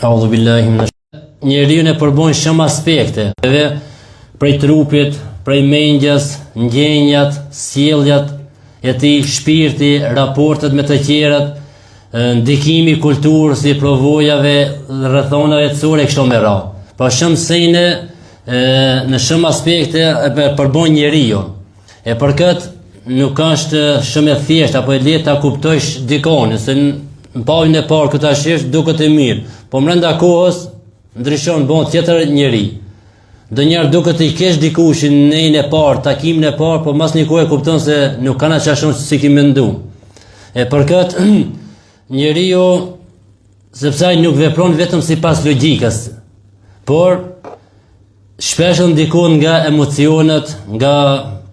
Audhu billahi minash. Njeriu e përbën shumë aspekte, prej trupit, prej mendjes, ndjenjat, sjelljet e tij, shpirti, raportet me të tjerët, ndikimi i kulturës, i provojave, rrethonave të kështu me radhë. Pa shumë sene në shumë aspekte e përbën njeriu. E për këtë nuk është shumë e thjeshtë apo e lehtë ta kuptojsh dikon, se në pavjen e parë këtë ashesh duket e mirë, po brenda kohës ndryshon, bën tjetër njeri. Donjëherë duket i kesh dikush në nejën e parë, takimin e parë, po mas një kohë e kupton se nuk kanë çashon si ki mendu. E për këtë njeriu, sepse ai nuk vepron vetëm sipas logjikës, por shpesh ndikon nga emocionet, nga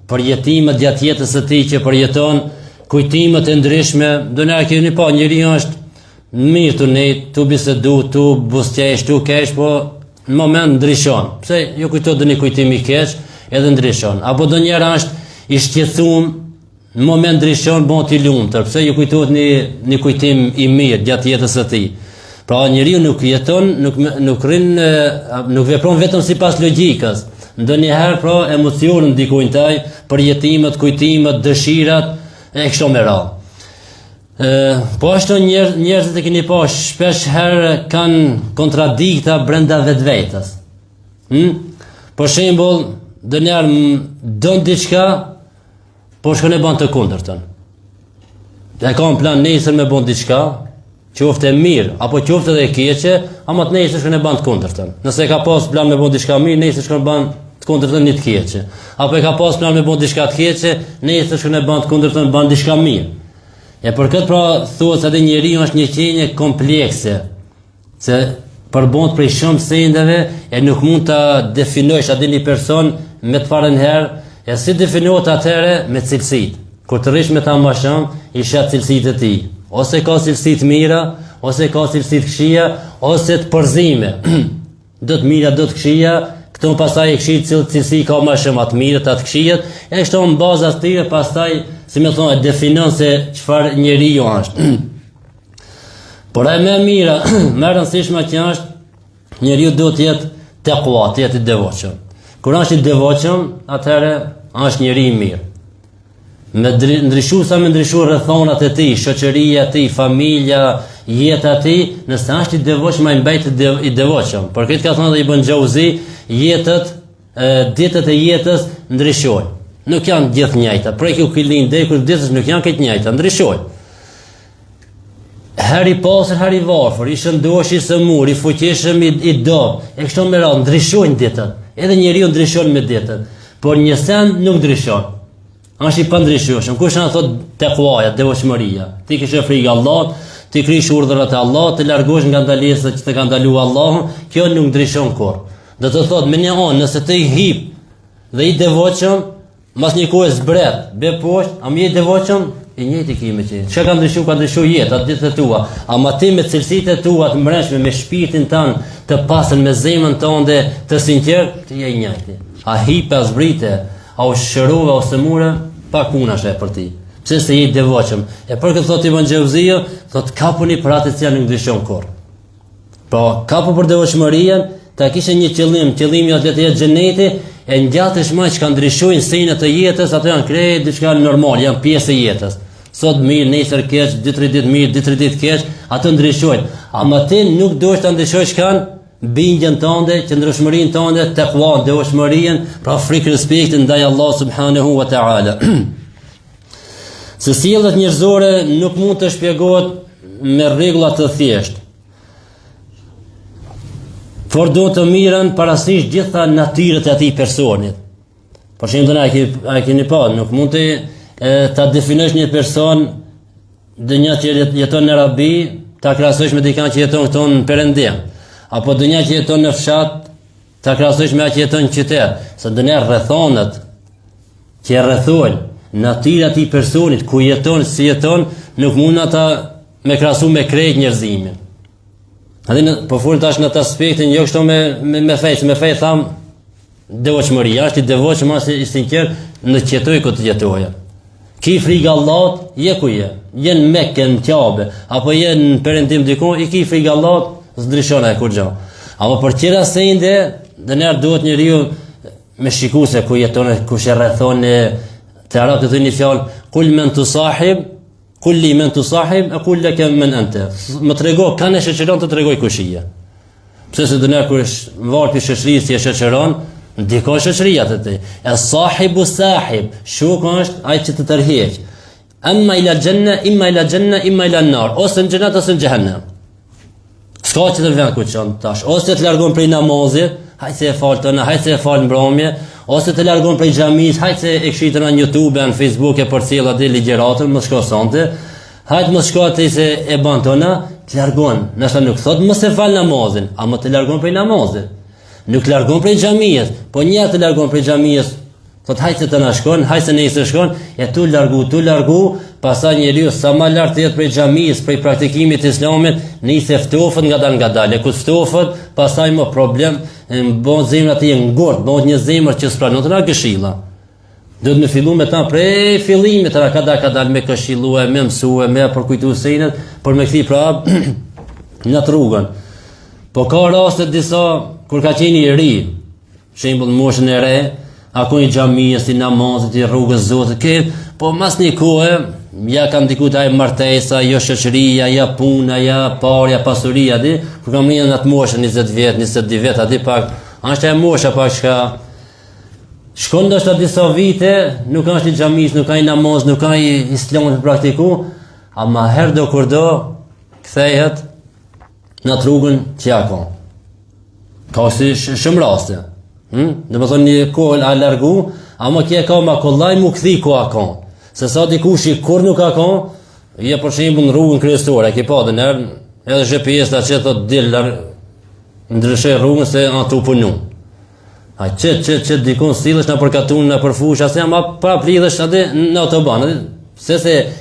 përjetimet gjatë jetës së tij që përjeton, kujtimet e ndryshme. Donjëherë keni pa njeriu është mirë të nejtë, të bisedu, të bustjesh, të kesh, po në moment ndryshon. Pse ju kujtot dhe një kujtim i kesh, edhe ndryshon. Apo donjëherë është i shqetësuar, në moment ndryshon, bon t'i lumtur, pse ju kujtot një kujtim i mirë gjatë jetës së tij. Pra njeriu nuk jeton, nuk vepron vetëm sipas logjikës. Ndonjëherë pra emocionet ndikojnë taj, përjetimet, kujtimet, dëshirat e kështu me radhë. Po ashtu njerëzit e keni pa shpesh herë kanë kontradikta brenda vetvetes. Për shembull, ndonjëherë don diçka, po shkon e bën të kundërtën. Ja ka një plan nesër me bën diçka, qoftë e mirë apo qoftë edhe e keqe, ama të nesër shkon e bën të kundërtën. Nëse ka pas plan me bën diçka mirë, nesër shkon e bën të kundërtën një të keqe. Apo e ka pas plan me bën diçka të keqe, nesër shkon e bën të kundërtën, bën diçka mirë. E për këtë pra thuhet se njeriu është një qenie komplekse, se përbën prej shumë sendeve e nuk mund ta definojsh atë një person me të parën herë, e si definohet atëherë me cilësitë. Kur të rrish me ta më shumë, i shet cilësitë e tij. Ose ka cilësi të mira, ose ka cilësi të këqija, ose të përzime. Do të mira, do të këqija, këto pastaj e këqijt cilësi ka më shumë atë mirët, atë këqijat, e kështu në bazë të tyre pastaj, si më thonë, definon se çfarë njeriu është. Por ai më mira, më rëndësishme që është, njeriu duhet të jetë taqwa, të jetë i devotshëm. Kur është i devotshëm, atëherë është njeri i mirë. Me ndryshu sa me ndryshu rrethonat e tij, shoqëria e tij, familja, jeta e tij, nëse është i devotshëm, ai mbajt i devotshëm. Por këtë ka thënë dhe Ibn Xhauzi, ditët e jetës ndryshojnë. Nuk janë gjithë njëjta. Prej ku killin deri kur ditës nuk janë këtë njëjta, ndryshojnë. Herë i pasër, herë i varfër, i shëndosh, i sëmur, i fuqishëm, i dob, e kështu me radhë, ndryshojnë ditët. Edhe njeriu ndryshon me ditët. Por një sen nuk ndryshon. Është i pandryshueshëm. Kush na thot tekuaja, devotshmëria. Ti kishe frikë Allahut, ti krish urdhrat e Allahut, të largosh nga ndalesat që të ka ndaluar Allahu, kjo nuk ndryshon kurrë. Do të thot me një anë, nëse ti hip dhe i devotshëm, mas një kohë zbret, be poshtë, a më je devotshëm? I njëjti kimi që. Çka ka ndryshuar jeta, ditët e tua, ama ti me cilësitë e tua të mbrëmshme, me shpirtin tënd të pastër, me zemrën tënde të sinqertë, ti je i njëjti. A hip as zbrite, a u shërove ose mure, pa kunash e për ti. Pse se je devotshëm. E për këtë thot Ibn Xhauzi, thot kapuni për atë që nuk ndryshon kurrë. Pra, kapu për devotshmërinë, ta kishe një qëllim, qëllimi atë të jetë xheneti, e ngjatesh më që ndryshojnë senet e jetës, ato janë krejt diçka normal, janë pjesë e jetës. Sot mirë, nesër keq, 2-3 ditë mirë, 2-3 ditë keq, ato ndryshojnë. Ama ti nuk duhesh ta ndryshojsh kanë bindjen tënde, qëndrueshmërinë tënde, tekuan, devotshmërinë, pra frikë respektin ndaj Allah subhanahu wa taala. Se sjelljet njerëzore nuk mund të shpjegohet me rregulla të thjeshtë. Por do të mirën parasysh gjitha natyrët e atij personit. Për shembull, ai keni pa, nuk mund të ta definosh një person dënja që jeton në Arabi, ta krahasosh me dikën që jeton këtu në Perëndim. Apo dënja që jeton në fshat, ta krahasosh me atë që jeton në qytet. Se dënja rrethonat që rrethojnë natyra e atij personit, ku jeton, si jeton, nuk mund ata me krahasu me krejt njerëzimin. Po full tash në atë aspektin, jo kështu me fej tham devotshmëria, është i devotshëm, është i sinqert në qetoj ku të jetoja. Ki frikë Allahut, je ku je. Je në Mekë, në Kabe, apo je në Perëndim diku, i ki frikë Allahut, s'ndryshon ai kur gjë. Apo për tjera sende, dëner duhet njeriu me shiku se ku jeton, kush e rrethon te arab të thënë një fjalë, kul men tusahib, kulli men tusahib, aqul laka men anta. Më trego kanë shoqëron të tregoj kush je. Pse se dëner kur është varpi shoqërisë e shoqëron, ndikon shoqëria te ti. Es-sahibu sahib, shoku është ai që të tërheq. Amma ila janna, imma ila janna, imma ila an-nar, ose në xhenat ose në xhehenem. S'ka që të vjen ku çon tash, ose të largon prej namazit, hajtë se e fal tona, hajtë se e fal mbrëmje, ose të largon prej xhamis, hajtë se e kshitën në YouTube, në Facebook e përcjell atë ligjëratën, mos shko sonte. Hajtë mos shko atë se e bën tona, të largon. Nëse nuk thot mos e fal namazin, ama të largon prej namazit. Nuk largon prej xhamis, po një të largon prej xhamis. Thot hajtë se të na shkon, hajtë se nesër shkon, e tu largu, pastaj njeriu sa më lart jetë prej xhamis, prej praktikimit të islamit, nisë ftofët ngadalë. Ku ftofët, pastaj më problem, bën zemra të jenë ngurt, bën një zemër që s'pranon të na këshilla. Duhet me fillu me ta prej fillimit, ra kadal me këshillue, me mësue, me përkujtu senet, për me kthi prap në rrugën. Po ka raste disa kur ka qenë i ri, shembull moshën e re, ako i xhamisë, i namazit, i rrugës Zotit, po mas një kohë ja ka ndikut ai martesa, jo shoqëria, ja puna, ja parja, pasuria, di, kur kam rënë në atë moshën 20 vjet, 22 vjet, aty pak, është e mosha pak çka shkon ndoshta disa vite, nuk është i xhamis, nuk ka i namaz, nuk ka i islam të praktiku, ama herë do kur do kthehet në atë rrugën që ja ka. Ka si shumë raste. Dhe më thonë një kohë a largu, ama kje ka ma kollaj mu këthi ku a ka. Se sa dikush i kur nuk a ka, je për shembull në rrugën kryesore, ke pa dhe nërë, edhe GPS ta që thot dil ndryshe rrugën se a tu punu. A që dikun sillesh në përkatun, në përfush, asë jam pra plidhesh atë në autoban, se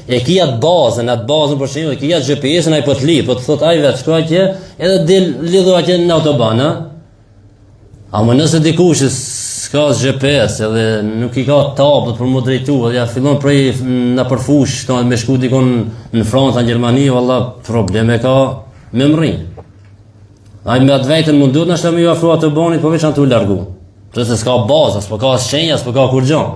e kia atë bazën për shembull, e kia GPS-ën a i po të lidh, po të thot a i vetë shkoj atje, edhe dil lidhu atje në autoban, ama nëse dikush s'ka GPS edhe nuk i ka tablet për më drejtu, edhe ja fillon prej në përfush, me shku dikon në Francë, në Gjermani, valla probleme ka me mërin. Ai me atë vetën mundut nështë me ju afrua të bonit, po veç anë të u largu. Se s'ka baza, s'po ka shenja, s'po ka kur gjon.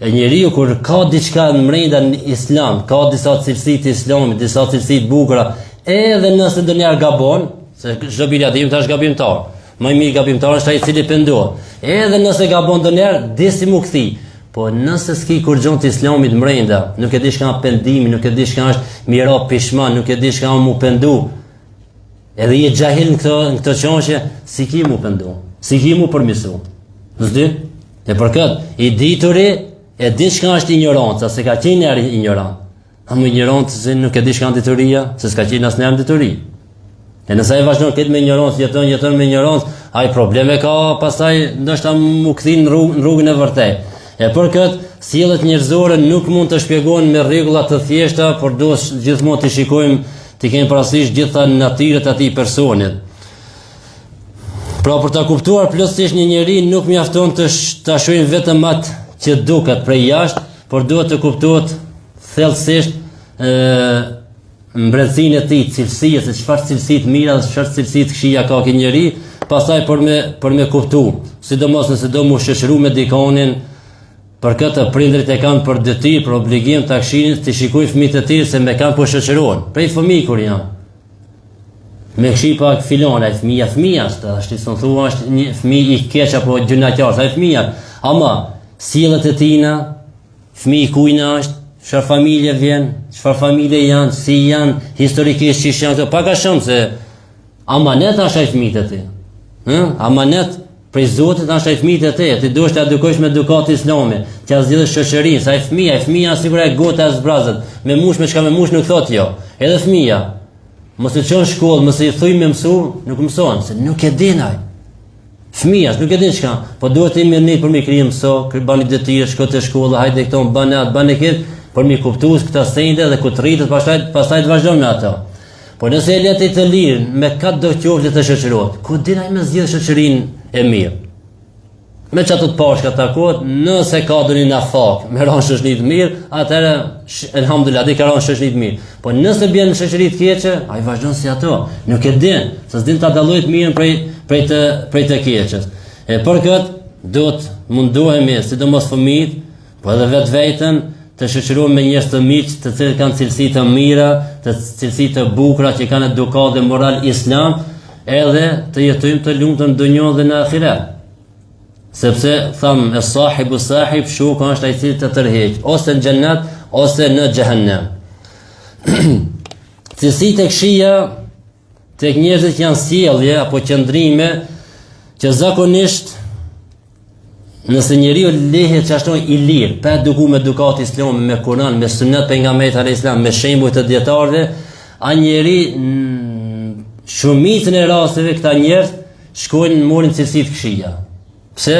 E njeriu kur ka diçka në mrenda në islam, ka disa cilësi të islamit, disa cilësi të bukura, edhe nëse ndonjëherë gabon, se çdo biladim tash gabimtar. Më i mirë gabimtar është ai i cili pendohet. Edhe nëse gabon ndonjëherë, disi mu kthi. Po nëse s'ki kur gjon të islamit mrenda, nuk e di çka pendimi, nuk e di çka është mira pishman, nuk e di çka mu pendu. Edhe je xahil në këtë çështje, si ki mu pendu, si ki mu përmisu. S'di? E për këtë, i dituri e di çka është ignoranca, se ka qenë ignorant. Amë ignorant se nuk e di çka është dituria, se s'ka qenë asnjë dituri. E nëse ai vazhdon këtë me ignorancë, jeton me ignorancë, ai probleme ka, pastaj ndoshta mu kthin në rrugën e vërtetë. E për këtë, sjelljet njerëzore nuk mund të shpjegohen me rregulla të thjeshta, por duhet gjithmonë të shikojmë, të kemi parasysh gjitha natyrën e atij personit. Pra për ta kuptuar plotësisht një njeri nuk mjafton të ta shohim vetëm atë që duket prej jashtë, por duhet të kuptohet thellësisht mbretësinë e tij, cilësia, se çfarë cilësi të mira dhe çfarë cilësi të këqija ka ky njeri, pastaj për me kuptu, sidomos nëse do mu shoqëru me dikonin, për këtë prindrit e kanë për detyrë, për obligim ta këshillin të shikojnë fëmijët e tij se me kanë po shoqërohen. Prej fëmijë kur janë. Me këshi pak filon, ai fëmija është i thon thua është një fëmijë i keq apo gjunaqar, ai fëmija. Ama sjelljet e tina, fëmijë kujna është, çfarë familje vjen, çfarë familje janë, si janë, historikisht çish janë, pak a shumë se amanet është ai fëmijët e tij. Amanet prej Zotit është ai fëmijët e tij, ti duhet ta edukosh me edukat islame, që zgjidhësh shoqërinë, sa ai fëmia sigurisht gota e zbrazët, me mush me çka me mush nuk thot jo. Edhe fëmia, mos e çon shkollë, mos i thuj me mësu, nuk mëson, se nuk e din ai. Fëmia nuk e din çka, po duhet të mirë për mi krijim mëso, bani detyrë, shko te shkolla, hajde këto bane atë, bane këtë, për mi kuptues këta sende dhe ku të rritet, pastaj të vazhdon me ato. Po nëse e leti të lirë, me katë do qoftë të shoqërohet, ku din ai me zgjidh shoqërinë e mirë? me që ato të pashka takohet, nëse ka do një nafak, me ranë shoqëri të mirë, atëherë, elhamdulillah, di ka ranë shoqëri të mirë. Po nëse bjen në shoqëri të keqe, ai vazhdon si ato, nuk e din, se s'din ta dallojë të mirën prej të keqes. E për këtë, do të mundohemi, sidomos fëmijët, po edhe vetveten, të shoqërohemi me njerëz të miq, të cilët kanë cilësi të mira, të cilësi të bukura, që kanë edukat dhe moral islam, edhe të jetojmë të lumtur në dunjë dhe në ahiret. Sepse tham e sahibu sahib shok është ai i cili të tërheq ose në xhennet ose në xhehenem. Cilësitë e këqija tek njerëzit që janë sjellje apo qëndrime që zakonisht nëse njeriu lehet çashtu i lirë, pa edukuar me edukat islame, me Kur'an, me sunet pejgamberit alayhis salam, me shembuj të dietarëve, a njeri shumicën e rasteve këta njerëz shkojnë morin cilësi të këqija. Pse?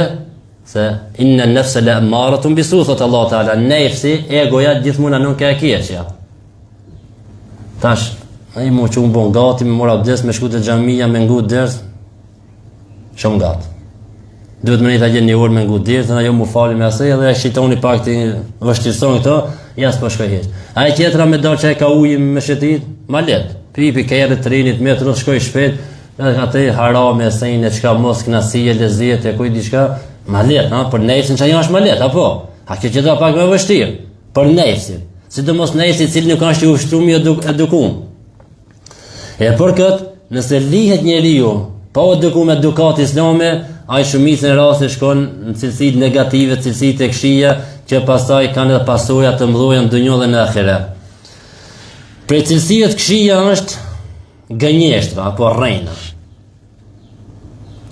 Se inna nafsa la amaratun bisu, thot Allah Taala, nefsi, egoja gjithmonë anon ka e keqja. Tash, ai më që unë bon gati, me mora abdes, me shku të xhamia, me ngut ders, shumë gati. Duhet më një të gjenë një orë me ngut ders, ajo mu fali me asaj, edhe e shqitoni pak të vështirëson këto, jas po shkoj heq. Ai tjetra me dalë që e ka ujë me shetit, ma let, pipi kërë të rinit, me të rrës shkoj shpet, edhe atë harame, sejnë, çka mos knasie, leziet, e kuj diçka, ma let, për nefsin që ajo është ma let, apo? A kjo që do pak me vështirë, për nefsin, sidomos nefsi i cili nuk është i ushtrum i edukum. E për këtë, nëse lihet njeriu pa edukum edukat islame, ai shumicën e raste shkon në cilësitë negative, cilësitë e këqija, që pastaj kanë edhe pasoja të mëdha në dunjë dhe në ahiret. Prej cilësive të këqija është gënjeshtra apo rrejna.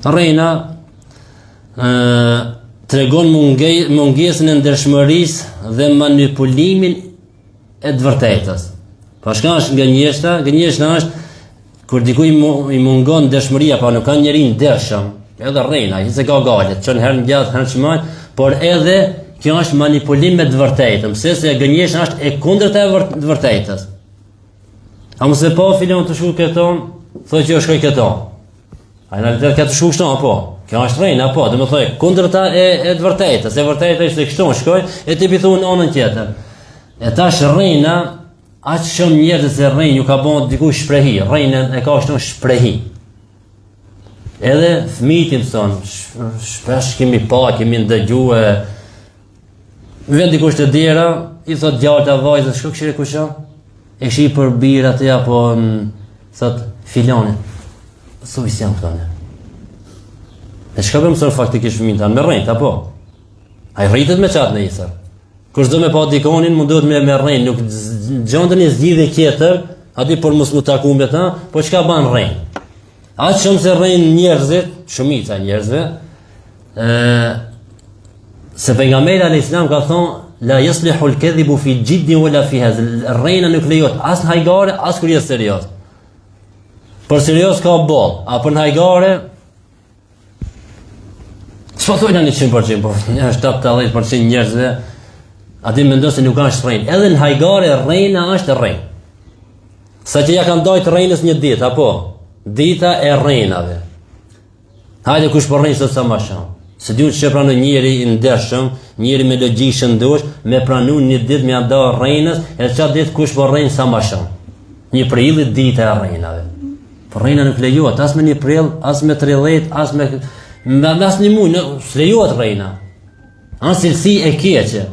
Rrejna tregon mungesën e ndershmërisë dhe manipulimin e të vërtetës. Pa shka është gënjeshtra? Gënjeshtra është kur dikuj i mungon ndershmëria, pa nuk ka njeri ndershëm, edhe rrejna, që se ka galet, që në herë në gjatë, herë që majtë, por edhe kjo është manipulim me të vërtetën, pse se gënjeshtra është e kundërta e të vërtetës. A më se pa filon të shku këton, thoi që jo shkoj këton. A në realitet ka të shku kështon, apo? Kjo është rejna, apo? Dhe më thoi, kundërta e të vërtetës, e vërteta ishte kështon shkoj, e ti pithu në anën tjetër. E tash rejna, aqë shumë njerëzit se rejnë, ju ka bon diku shprehi, rejnën e ka shton shprehi. Edhe fmitin thonë, shpesh kemi pa, kemi ndëgjue, vend dikush të djera, i thot gjallë të vajzës, shko këshire kusha? E shi për birë atë, apo thot filoni, thuj si jam këtone. E shka për mësër faktikisht fëmin tanë, me rejnë, apo? A i rritet me qatë në isër. Kërës do me pa dikonin, mundohet me rejnë, nuk gjondën i zgjidhe tjetër, ati për mos mu taku me ta, po qka ban rejnë? Atë shumë se rejnë njerëzit, shumica njerëzve, se pejgamberi alayhis salam ka thonë, la yaslihu al-kadhibu fi al-jidd wala fi hazl. Rejna nuk lejohet as në hajgare, as kur je serioz. Për serioz ka boll, a për në hajgare s'po thojnë 100%, po një 70% njerëzve aty mendon se nuk është rejnë. Edhe në hajgare rejna është rejnë. Sa që ja kanë dojtë rejnës një ditë, apo? Dita e rejnave. Hajde kush për rejnë sot sa ma shumë. Se duhet që pranu njëri i ndershëm, njëri me logjikë shëndosh, me pranu një ditë me nda rejnës, e qatë ditë kush për rejnë sa ma shumë. Një prillit dita e rejnave. Për rejna nuk lejohet, as me një prill, as me 30, as me një muj, s'lejohet rejna. Anë cilësi e keqe.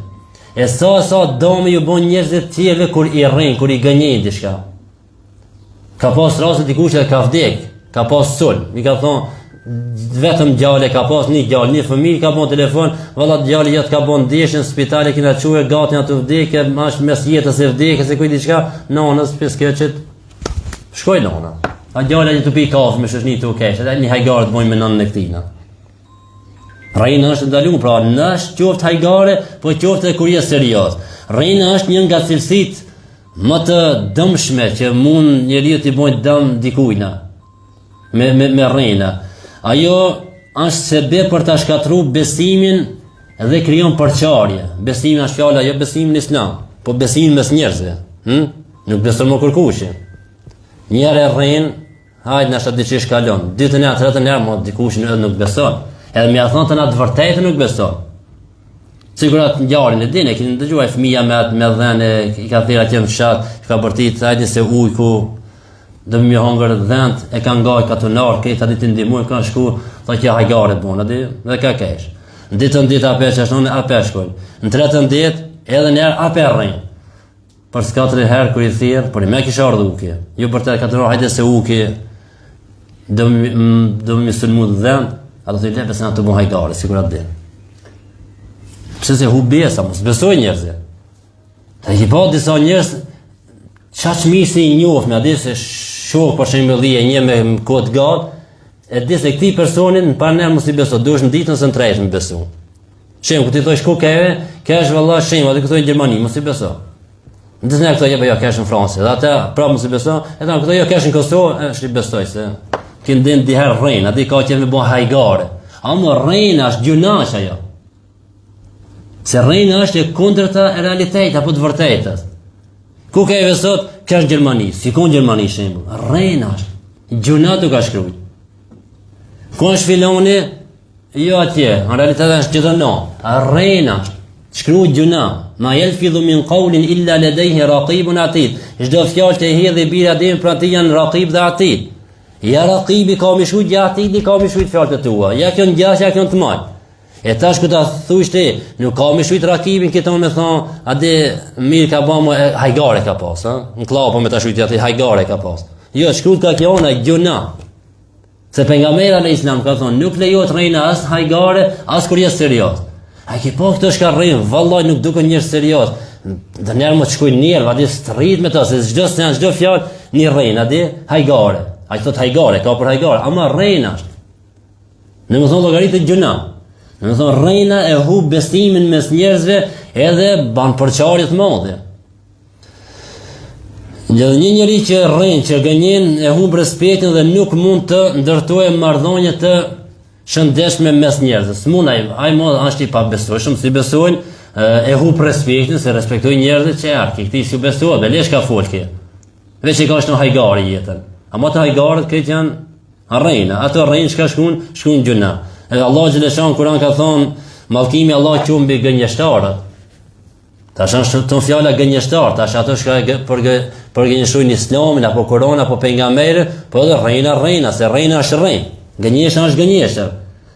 E sa dome ju bon njerëzit tjeve kur i rejnë, kur i gënjejnë diçka. Ka pas rase dikush e ka vdek, ka pas sul, i ka thonë, vetëm gjale ka pas një gjallë, një fëmijë ka bon telefon, valla gjali jetë ka bon ndeshën, spitale kina quhe, gati atë vdekje, është mes jetës e vdekjes e kuj diçka, nonës, piskeqet, shkoj nona. A gjale një të pi kafë me shoshni të ukesh, edhe një hajgare të bojnë me nënën e këtina. Rejna është ndaluar, pra në është qoftë hajgare, po qoftë e kur je serioz. Rejna është një nga cilësit më të dëmshme që mund njeriu t'i bojnë dëm dikujna me rejna. Ajo është sebe për ta shkatru besimin dhe krijon përçarje. Besimi është fjala, jo besimin në islam, po besimin mes njerëzve. Nuk beson më kërkushi. Njëherë rejn, hajde na shtat diçish kalon. Ditën e tretën herë mo dikush nuk beson. Edhe me thonë të na të vërtetë nuk beson. Sigurat ngjarin e dinë, keni dëgjuar fëmia me dhënë, i ka thirrë atje në fshat, ka bërtit hajde se ujë ku do më hongër dhënt, e ka ngaj katunar, këta ditë ndihmoj, ka shku, tha që hajgare bën aty dhe ka kesh. Në ditën ditë apo çashton apo shkoj. Në tretën ditë edhe në herë apo rrin. Për katër herë kur i thirr, por më kisha ardhur uke. Jo për të katunar, hajde se uke do më sulmu dhënt, ato të lepes në të bën hajgare, sigurat din. Pse se hubesa, mos besoj njerëzve. Ta i pa disa njerëz çaq mirë se i njoh me atë se shoh për shembull e një me kod gat, e di se këtij personin në parë mos i beso, duhesh në ditën së tretë më besu. Shem ku ti thosh ku ke është valla shem, atë këto në Gjermani, mos i beso. Ndërsa këto jo kesh në Francë, edhe ata prapë mos i beso, edhe këto jo kesh në Kosovë, është i besoj se që ndin di herë rrein, aty ka që më bën hajgare. Ama rreina është gjunash ajo. Se rreina është e kundërta e realitetit apo të vërtetës. Ku ka e sot, ka është Gjermani, si ku në Gjermani shembull. Rreina është, gjunatu ka shkruaj. Ku është filoni, jo atje, në realitet është gjithëno. Rreina është, shkruaj gjuna. Ma yalfidhu min qawlin illa ladayhi raqibun atid. Çdo fjalë që hedhë bira deri pra ti janë raqib dhe atid. Ja raqibi ka më shkruaj, ja atidi ka më shkruaj fjalët e tua. Ja kjo ngjash, ja kjo të mal. E tash ku ta thush ti, nuk ka më shujt rakibin këto me thon, a di mirë ka bëmë hajgare ka pas, ha? Në klapo me ta shujt aty hajgare ka pas. Jo, shkruat ka kjo ona gjuna. Se pejgamberi në Islam ka thonë, nuk lejohet rreina as hajgare, as kur je serioz. Ai ki po këto shka rrein, vallahi nuk duken njerëz serioz. Dënjer më të shkojnë njerë, a di strit me ta, se çdo fjalë një rrein, a di hajgare. Ai thot hajgare, ka për hajgare, ama rreina është. Në më thonë llogaritë gjuna. Në më thonë, rreina e hub besimin mes njerëzve edhe ban përqarje të madhe. Një njeri që rrein, që gënjen e hub respektin dhe nuk mund të ndërtojë marrëdhënie të shëndetshme mes njerëzve. S'mund ai është i pabesojshëm, si besojnë, e hub respektin, se respektojnë njerëzit që arki, këti si besohet, be lesh ka folke. Veç i ka është në hajgare jetën. Ama të hajgarët këtë janë rreina, ato rrein shka shkun gjuna. Edhe Allah Gjeleshan Kur'an ka thonë, mallkimi Allah që mbi gënjeshtarët. Tash është të fjala gënjeshtar, tash ato shka për gënjeshtrojnë Islamin, apo Kur'an, apo pejgamberin, po edhe rreina, se rreina është rrein. Gënjeshtër është gënjeshtër.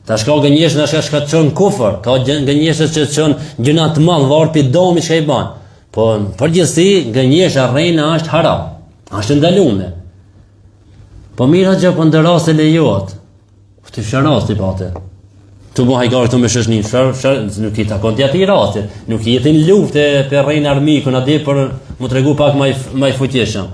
Tash ka gënjeshtër është shka të çon kufër, ka gënjeshtër që të çon gjëna të madh varr pi domi çka i bën. Po përgjithësi gënjeshtër rreina është haram, është ndaluar. Po mirë që po ndëras e lejohet. Ti fsharas ti pate. Tu bo hajgare këtu me shoshnin, nuk i takon ti atij rasti, nuk i jetin luftë për rrein armikun a di për mu tregu pak më fuqishëm.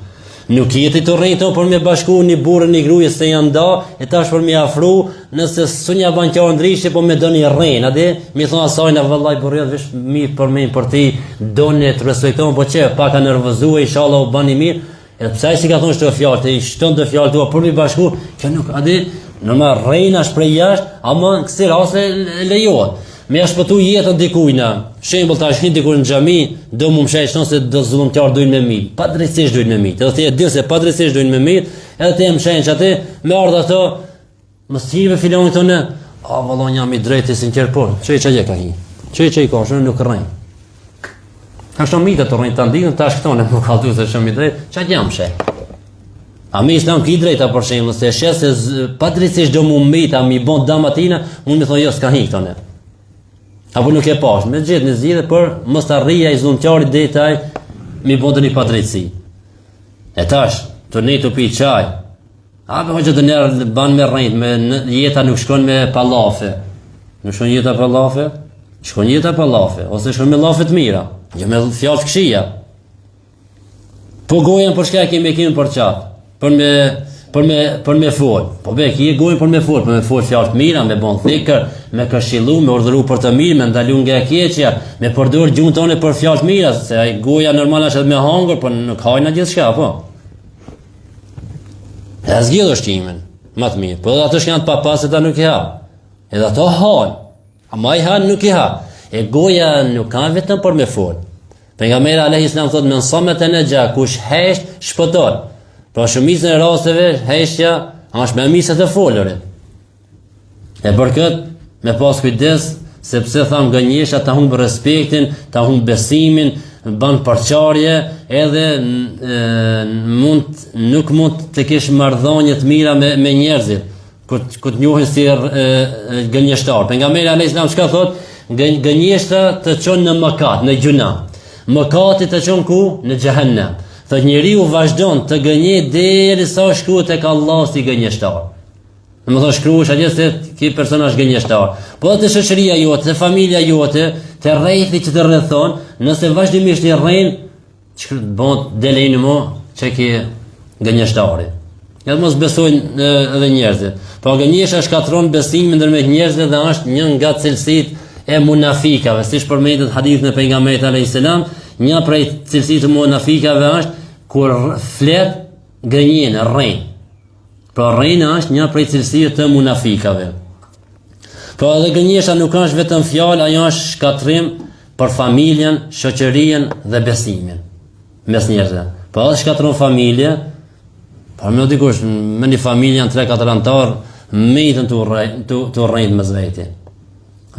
Nuk i jeti të rrein për me bashku një burrë një gruaje se janë nda, e tash për me afru, nëse sunja ban qarë ndrishje po me doni rrein, a di, mi thon asaj na vallai burrë vesh mi për ti doni të respekton, po çe pak ka nervozuar, inshallah u bani mirë. Edhe pse ai si ka thonë çdo fjalë, ti shton të fjalë tua për me bashku, kjo nuk a di. Normal rreina është prej jashtë, ama në kësi raste lejohet. Me ja shpëtu jetën dikujna. Shembull tash hin dikur në xhami, do më mshej shton se do zullumtar dojnë me mirë. Padrejtisht dojnë me mirë. Edhe ti e di se padrejtisht dojnë me mirë, edhe ti më mshejnë atë, me ardh ato, mos hive filoni tonë. A vallon jam i drejtë sinqer por. Çe ka hi. Çe ka shon nuk rrein. Ashtu mi të rrein ta ndikën tash këto ne nuk ka thënë se shumë i drejtë. Ç'a jam mshej. A mi Islam ki drejta për shembull se shes se padrejtisht do më mbita mi bon damatina, unë më thonë jo s'ka hi këto ne. Apo nuk e pash, me gjithë në zgjidhje për mos ta rrija i zullumtarit detaj mi bon një padrejtësi. E tash, të ne të pi çaj. Apo hoqë të njerë ban me rrejt, me jeta nuk shkon me pallafe. Nuk shkon jeta pallafe? Shkon jeta pallafe, ose shkon me llafe të mira, jo me fjalë të këqija. Po gojen për shkak kemi për çat. Për me fol. Po be ki e gojnë për me fol fjalë të mira, me bon thikër, me këshillu, me urdhëru për të mirë, me ndalu nga e keqja, me përdor gjuhën tonë për fjalë të mira, se ai goja normal është edhe me hangër, po nuk hajna gjithçka, po. E zgjidh ushqimin, më të mirë. Po edhe ato që janë të papastër ata nuk i ha. Edhe ato hajnë, ama i han nuk i ha. E goja nuk ka vetëm për me fol. Pejgamberi alayhis salam thotë men samata naja, kush hesht shpëton. Pra shumicën e rasteve, heshtja është me misat e folurit. E për këtë, me pas kujdes, sepse tham gënjeshtja ta humb respektin, ta humb besimin, ban përçarje, edhe nuk mund të kesh marrëdhënie të mira me njerëzit, kur të njohin si gënjeshtar. Pejgamberi alayhis salam çka thot? Gënjeshtra të çon në mëkat, në gjuna. Mëkati të çon ku? Në xhehenem. Thot njeriu vazhdon të gënjej derisa shkruhet tek Allahu si gënjeshtar. Në më thonë shkruash atje se ki persona është gënjeshtar. Po të shoqëria jote, të familja jote, të rrethi që të rrethon, nëse vazhdimisht i rrehin, bon delejnë mo që ki gënjeshtari. Ja të mos besojnë edhe njerëzit. Po gënjeshtja shkatron besimin ndërmjet njerëzve dhe është një nga cilësitë e munafikave. Siç përmendet hadithin e pejgamberit alayhis salam, një prej cilësitë të munafikave është kur flet gënjen, rrehin. Pra rrejna është një prej cilësive të munafikave. Pra edhe gënjeshtja nuk është vetëm fjalë, ajo është shkatrim për familjen, shoqërinë dhe besimin mes njerëzve. Pra edhe shkatron familje, pra më dikush me një familje janë 3-4 anëtar, mejtën të rrejnë mes veti.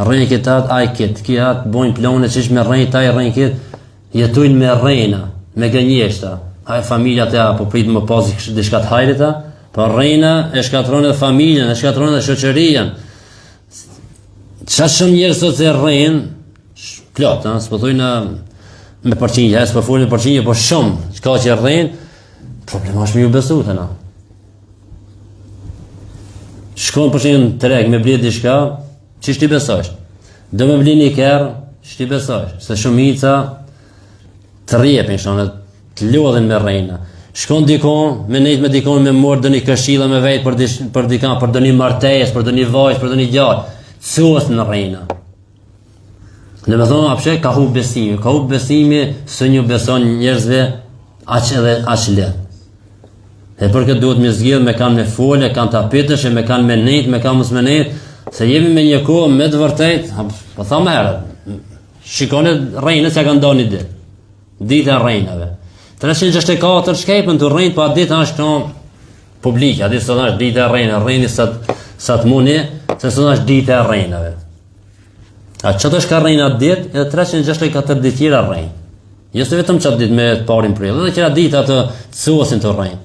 Rrejnë këtë atë, aj këtë, ki atë, bojnë plane që ishë me rrejnë, taj rrejnë këtë, jetojnë me rrejna, me gënjeshta. Aj familja të apo pritë më pas diçka të hajrita, por rrejna e shkatron edhe familjen, e shkatron edhe shoqërinë. Çfarë shumë njerëz sot se rrejnë, plot, s'po thojnë me përqindje, s'po folin përqindje, po shumë çka që rrejnë, problema është me ju besu të na. Shkon përqindje në treg me blet diçka, ç'ish ti besosh? Do me bli një kerr, ç'i besosh? Se shumica të rrjepin shonë, të lodhen me rrejna. Shkon dikon, me nejt me dikon me mor dëni këshilla me vejt për dikan, për dëni martes, për dëni vajz, për dëni gjallë, cuas në rejna. Dhe me thonë, apshe, ka hub besimi, së një beson njerëzve, aq edhe aq let. E për këtë duhet me zgjidh, me kanë me fole, kanë tapitësh, me kanë me nejt, me kanë mos me nejt, se jemi me një kohë me të vërtet, po tha më herët, shikone rejnës ja kanë do një ditë e rejnave. 364 shkepën të rrejnë, po atë ditë është këto publike, atë ditë sot është ditë e rrejnë, rrejnë sa të muni, se sot është ditë e rrejnave. A qëtë është ka rrejnë atë ditë, edhe 364 ditë tjera rrejnë. Jështë vetëm qatë ditë me të parin prill, edhe qëra ditë atë të cuasin të rrejnë.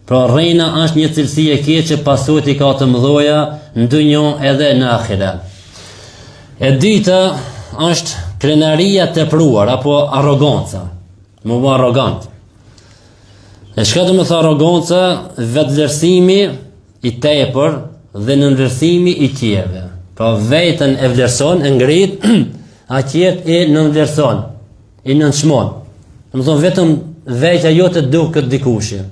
Pra rrejna është një cilësi e keqe që pasojat i ka të mëdhoja në dunjon edhe në ahiret. E dyta është krenaria tepruar apo arroganca. Më bë arrogant. E çka do të thotë arroganca? Vetëvlerësimi i tepër dhe nënvlerësimi i tjerëve. Pra vetën e vlerëson, e ngrit, a tjerët e nënvlerëson, i nënçmon. Do të thonë vetëm vetja jote duket dikushi.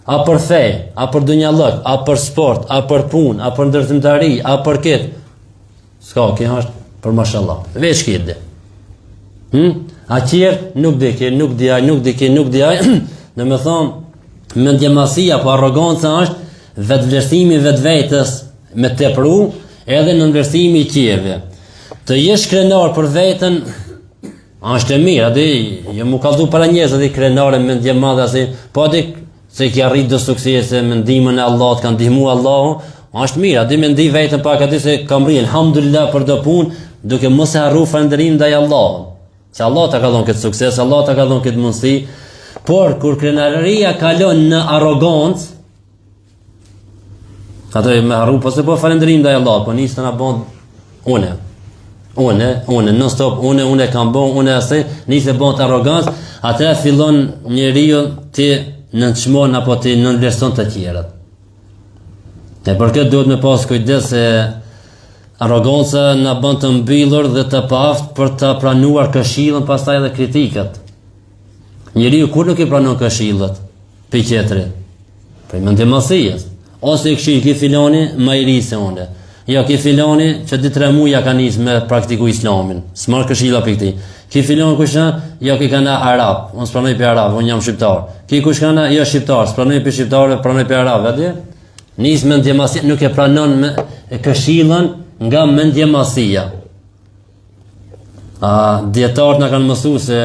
A për fe, a për dunjallëk, a për sport, a për punë, a për ndërtimtari, a për këtë. S'ka, kjo është për mashallah. Veç këtë. A tjerë nuk di aj, në me thonë, mendjemasia po arroganca është vetëvlerësimi vetvetes me tepru, edhe nënvlerësimi i tjerëve. Të jesh krenar për veten, është e mirë, adi, jo mu kallzu para njerëz, adi krenare mendjemadhe, asi, po adi se ki arrit do suksese, me ndihmën e Allahut, ka ndihmu Allahu, është mirë, adi me ndi veten pak adi se kam rri, alhamdulillah për do punë, duke mos e harru falënderim ndaj Allahut. Se Allah ta ka dhënë këtë sukses, Allah ta ka dhënë këtë mundësi, por kur krenaria kalon në arrogancë, ato me harru, po se po falënderim ndaj Allahut, po nisë të na bën une, non stop, une kam bën, une asaj, nisë bën të arrogancë, atëherë fillon njeriu të nënçmon apo të nënvlerëson të tjerët. E për këtë duhet me pas kujdes se arroganca na bën të mbyllur dhe të paaft për të pranuar këshillën, pastaj edhe kritikat. Njeriu kur nuk i pranon këshillat, pe tjetri, për mendjemasias, ose i këshill ki filani më i ri se unë. Jo ki filani që 2-3 muaj ja ka nis me praktiku islamin, s'marr këshilla për këtij. Ki filani kush janë? Jo ki kanë arab, unë s'pranoj për arab, unë jam shqiptar. Ki kush kanë? Jo shqiptar, s'pranoj për shqiptarë, pranoj për arab, atë? Nis mendjemasia, nuk e pranon me këshillën nga mendjemasia. Dietarët na kanë mësuar se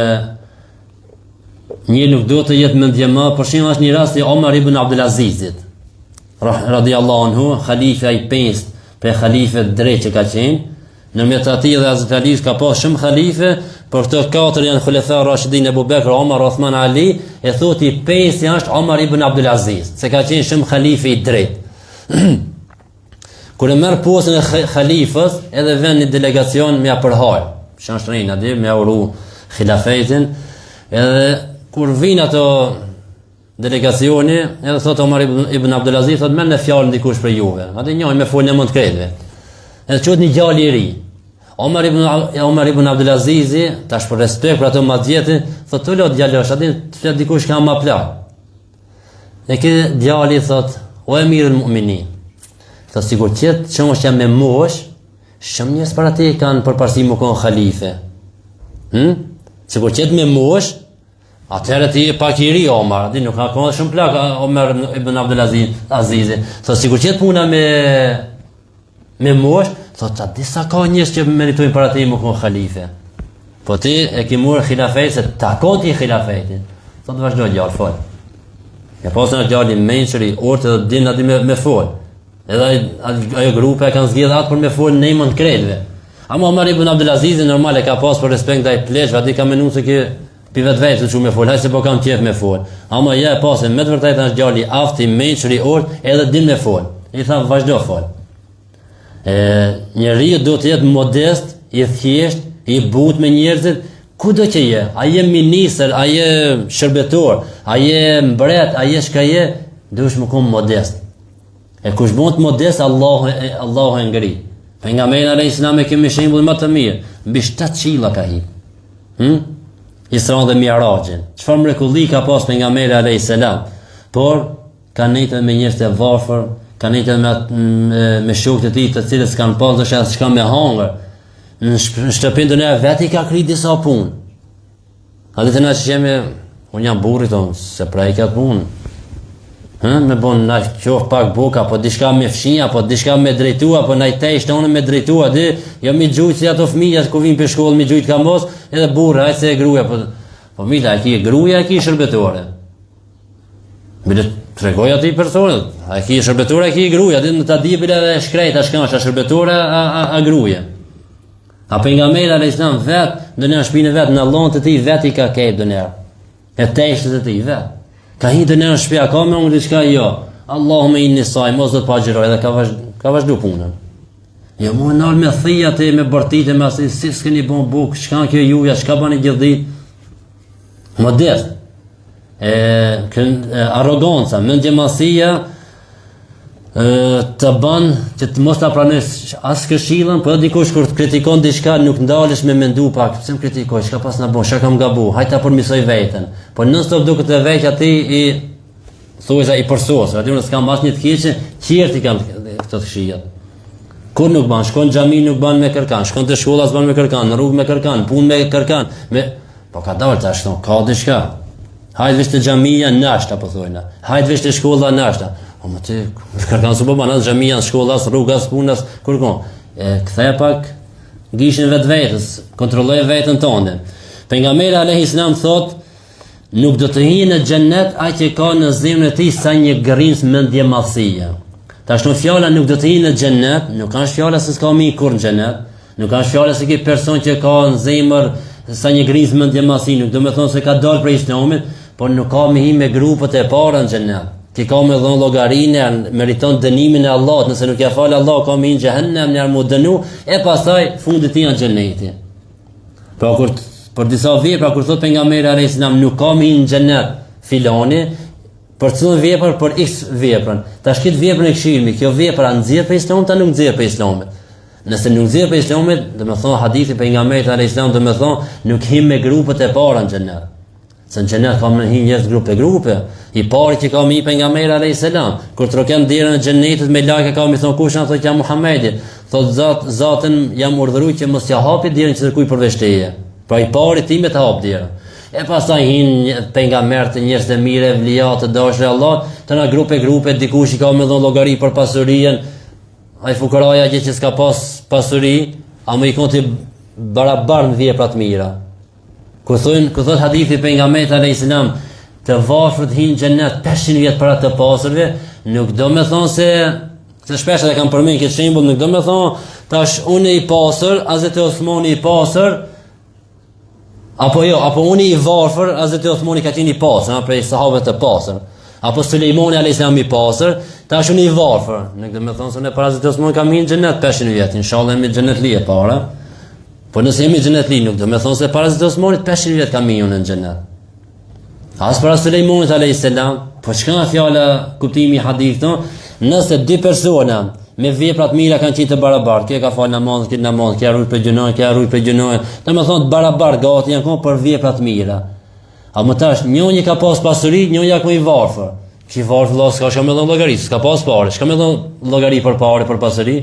një nuk duhet të jetë mendjema, për shembull është një rast i Omar ibn Abdul Azizit, radiallahu anhu, khalifa i 5 për khalife drejt që ka qenë. Në mes atij dhe Hazrat Alis ka pas shumë khalife, por këto katër janë Khulafa Rashidin Abu Bekr, Omar, Uthman, Ali, e thoti pesë është Omar ibn Abdul Aziz, se ka qenë shumë khalife i drejt. Kur e merr postën e khalifës, edhe vjen një delegacion me përhaj, shanshrin aty me uru khilafetin, edhe kur vin ato delegacioni, edhe thot Omar ibn Abdul Aziz, thot merr në fjalë ndikush për juve. Atë njëri me folën e mund të kretëve. Edhe qëtë një gjallë i ri. Omar ibn Abdul Aziz, tash për respekt për ato madhjetin, thot të lot djalosh, atë të flet dikush ka ma plak. E këtë djali thot, o emirul mu'minin, thot sikur qëtë që është jam me mosh, shumë njës para te kanë përparsi më konë khalife. Sikur qëtë me mosh, atëherë ti pak i ri Omar, nuk ka konë shumë plak Omar ibn Abdul Aziz. Thot sikur qëtë puna me mosh, thot që disa ka njës që meritojnë para ti më konë khalife. Po ti e ki murë khilafet, se ta konë ti khilafetin. Thot vazhdo gjallë, fol. E pasën e gjallë i menqëri, orte dhe din ati me fol. Edhe ajo grupe e kanë zgjedhë atë për me fol në imën kretve. Ama Omar ibn Abdul Aziz normal e ka pas për respekt ndaj pleqve, ati ka menu se ki pi vetë vetë që me fol, hajtë se po kam qef me fol. Ama ja e pasën me të vërtajt është gjallë i afti, menqëri, orte, edhe din me fol. I tha vazhdo fol. Njeriu do të jetë modest, i thjesht, i but me njerëzit, kudo që je, a je ministër, a je shërbetor, a je mbret, a je shka je, duhesh më konë modest. E kush bëhet modest, Allahu e ngri. Pejgamberi alayhis salam e kemi shembull më të mirë, mbi 7 qilla ka hip. Isra dhe Mi'rajin. Çfarë mrekulli ka pas pejgamberi alayhis salam? Por ka nejtë me njerëz të varfër, ka nejtë me shokët e tij të cilët s'kan pas dësha s'ka me hangër. Në shtëpinë tonë vetë ka kri disa punë. A dhe të na që jemi, unë jam burri tonë, se pra i ka punë. Me bon na qof pak buka, po diçka me fshinja, po diçka me drejtua, po na i tej shtonë me drejtua, di, jo mi gjujt si ato fëmijat ku vin për shkollë, mi gjujt ka mos, edhe burra, hajtë se e gruja, po mila, a ki e gruja, a ki shërbetore. Bile të regoj ati personet, a ki shërbetore, a ki gruja, di në ta di bile dhe shkrejt, a shkash, a shërbetore, a gruja. A pejgamberi alayhis salam vetë, do në shpinë vetë, në llon të tij vetë i ka kejt do nërë, e teshtet e tij vetë. Ka hi të në shpia, ka me unë diçka jo. Allahume inni saj, mos do të pagjeroj, edhe ka vazhdu punën. Jo, mu nalë me thija te, me bërtite, me asë, si s'keni bon bukë, shka kjo juja, shka bani gjithdi. Modest. Arroganca, mendjemasia, të ban që të mos të pranesh asë këshillën, po edhe dikush kur të kritikon diçka nuk ndalesh me mendu pak, pse më kritikoj, çka pas na bon, çka kam gabu, hajta përmisoj veten. Po non stop duket e veç aty i thuajza i përsos, aty unë s'kam asnjë të keqe, qerti kam këto të këshillat. Kur nuk ban, shkon në xhami nuk ban me kërkan, shkon te shkolla s'ban me kërkan, në rrugë me kërkan, punë me kërkan, po ka dalë tash ka diçka. Hajde vesh te xhamia nashta po thojna. Hajde vesh te shkolla nashta. O më të kërkan së bëma nësë gjëmija, në shkollas, rrugas, punës, kërkon. Këthej pak gishin vetë vetës, kontrolloj vetën tënde. Pejgamberi alayhis salam thot, nuk do të hijë në xhennet ai që ka në zemrën e tij sa një gërins mendje madhësie. Tash në fjala nuk do të hijë në xhennet, nuk ka fjala se s'ka mi kur në xhennet, nuk ka fjala se ke person që ka në zemër sa një gërins mendje madhësie, nuk do të thonë se ka dalë prej islamit, por nuk ka me hi me grupet e para në xhennet. Ti ka me dhënë llogarinë, meriton dënimin e Allahut, nëse nuk ja fal Allah, ka me në xhehenem, në mu dënu, e pastaj fundit i në xheneti. Pra kur për disa vepra kur thot pejgamberi alayhis salam nuk ka me në xhenet filani, për çdo vepër për x veprën. Tash këtë veprën e këshillmi, kjo vepra nxjerr për Islamit, ta nuk nxjerr për Islamit. Nëse nuk nxjerr për Islamit, do të thonë hadithi pejgamberit alayhis salam do të thonë nuk him me grupet e para në xhenet. Se në xhenet ka më hi njerëz grupe. I pari që ka mi pejgamberi alayhis salam, kur troken derën e xhenetit me lajë ka mi thon kush na thotë ja Muhamedi, thot Zotën jam urdhëruar që mos ja hapi derën që kërkuj për veshteje. Pra i pari ti me të hap derën. E pastaj hin pejgamberët e njerëz të mirë, vlia të dashur Allah, të na grupe, dikush i ka më dhon llogari për pasurinë, ai fukaraja që s'ka pas pasuri, a më i konti barabar në vepra të mira. Kur thot hadithi pejgamberit alayhis salam, të varfrit hin xhenet 500 vjet para të pasërve, nuk do me thonë se Se shpesh edhe kam përmend këtë shembull, nuk do të thonë tash unë i pastër, Hazreti Osmani i pastër, apo jo, apo unë i varfër, Hazreti Osmani ka qenë i pastër, prej sahabëve të pastër. Apo Sulejmani alayhis salam i pastër, tash unë i varfër. Nuk do të thonë se ne para Hazreti Osmani kam në xhenet 500 vjet, inshallah me xhenet li e para. Po nëse jemi xhenet li, nuk do të thonë se para Hazreti Osmanit 500 vjet kam në xhenet. As para Sulejmanit alayhis salam, po çka fjala kuptimi i hadithit, nëse dy persona me vepra të mira kanë qenë të barabartë, kë ka fal namaz, kë namaz, kë harruj për gjunoj, kë harruj për gjunoj, domethënë të barabartë gati janë kanë për vepra të mira. A më tash njëri ka pas pasuri, njëri ka i varfër. Ki varfër vëlla s'ka shumë dhon llogari, s'ka pas parë, s'ka më dhon llogari për parë, për pasuri.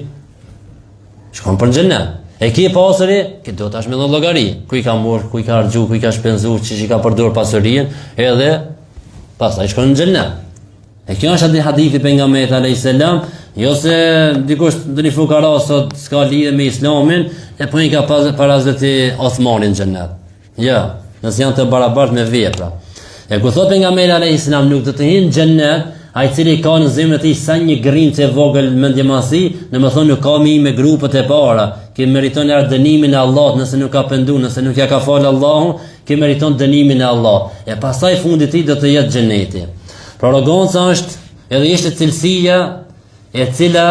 Shkon për xhenet. E ki pasuri, që do tash me dhon llogari. Ku i ka marr, ku i ka harxhu, ku i ka shpenzuar, çish i ka përdor pasurinë, edhe pastaj shkon në xhenet. E kjo është atë hadithi pejgamberit alayhis salam, jo se dikush doni fukara sot s'ka lidhje me islamin, e po i ka para Hazreti Osmanin në xhenet. Jo, nëse janë të barabartë me vepra. E ku thot pejgamberi alayhis salam nuk do të hyjë në xhenet ai cili ka në zemrën e tij sa një grinçë e vogël mendjemasi, domethënë nuk ka me grupet e para, që meriton dënimin e Allahut nëse nuk ka penduar, nëse nuk ja ka falë Allahun, që meriton dënimin e Allahut. E pastaj fundi i tij do të jetë xheneti. Arroganca është edhe ishte cilësia e cila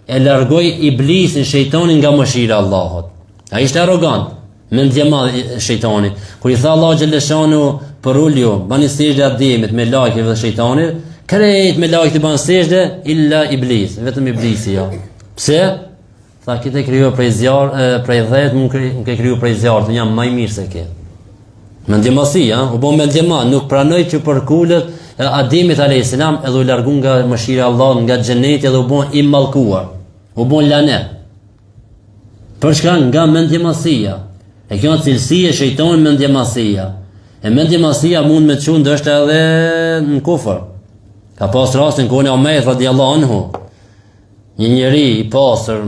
e largoi iblisin, shejtanin nga mëshira e Allahut. Ai ishte arrogant, mendje madh shejtani. Kur i tha Allahu xhaleshanu për ulju, bani sejdë Ademit me lajkeve dhe shejtanit, krejt me lajkë të banë sejdë illa iblis, vetëm iblisi jo. Pse? Tha këtë e kriju prej zjarë, prej dhejt, më ke kriju prej zjarë, të jam maj mirë se ke. Mendjemasi, u bo mendjema, nuk pranoj që për kullet Ademit alayhis salam edhe u largu nga mëshira e Allahut, nga xheneti edhe u bën i mallkuar. U bën lanet. Për çka? Nga mendjemasia. E kjo është cilësia e shejtanit, mendjemasia. E mendjemasia mund me të çon ndoshta edhe në kufër. Ka pas rastin ku Omer radhiyallahu anhu, një njeri i pastër,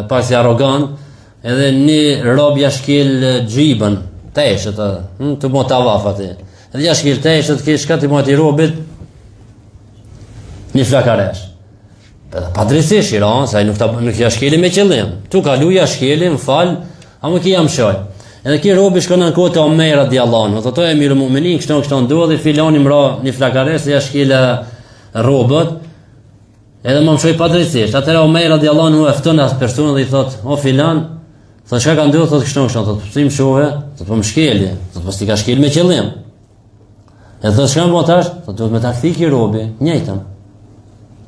pak si arrogant, edhe një rob ja shkel xhibën, teshët, të bën tavaf aty. Edhe ja shkel teshët, ke shka të mati robit një flakaresh. Pa drejtësisht i ran, sa nuk ja shkeli me qëllim. Tu kalu ja shkeli, më fal, a më ki jam shoj. Edhe ki robi shkon në kohë të Omer radhiyallahu anhu. Thotë e mirë mu'minin, kështu ndodhi, filani mra një flakaresh, ja shkela robët. Edhe më mshoj pa drejtësisht. Atëra Omer radhiyallahu anhu e fton as personin dhe i thot: "O filan, thotë çka ka ndodhur?" Thotë kështu, thotë pse më shohë? Thotë po më shkeli. Thotë po ti ka shkel me qëllim. E thotë shkam po tash, thotë duhet me ta kthik i robi, njëjtën.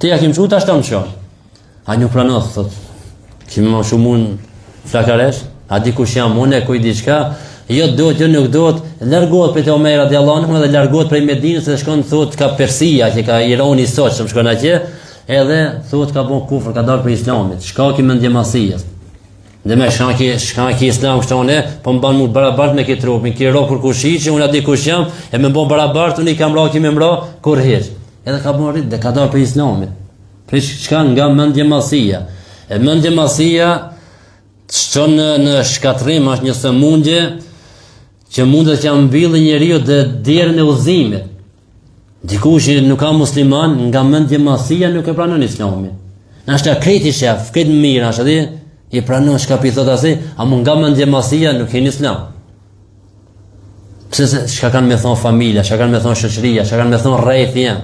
Ti ja kim çu tash ta më shoj. A nuk pranon thotë. Kimi më shumun flakaresh, a di kush jam unë, kuj diçka, jo duhet, jo nuk duhet, largohet prej Omer radhiyallahu anhu dhe largohet prej Medinës dhe shkon thotë ka Persia, që ka Irani i sotshëm shkon atje, edhe thotë ka bën kufër, ka dalë prej Islamit. Shkaki mendjemasias. Dhe me shkaki islam kështu ne, po më ban mu barabart me këtë trupin, ki ro për kushiqi, unë ati kush jam, e me bon barabart, unë i kam ra, ki me mra, kur heq. Edhe ka bon rrit, dhe ka dalë për islamit. Për shka nga mendjemasia. E mendjemasia, shqon në shkatrim, është një sëmundje, që mundet që mbillë njeriu dhe derën e udhëzimit. Dikush nuk ka musliman, nga mendjemasia nuk e pranon islamin. Nashta kreti shef, këtë mirë, ashtë di, i pranon shkapi thot asi, a mund nga mendjemasia nuk hin islam. Pse se çka kanë me thon familja, çka kanë me thon shoqëria, çka kanë me thon rrethja.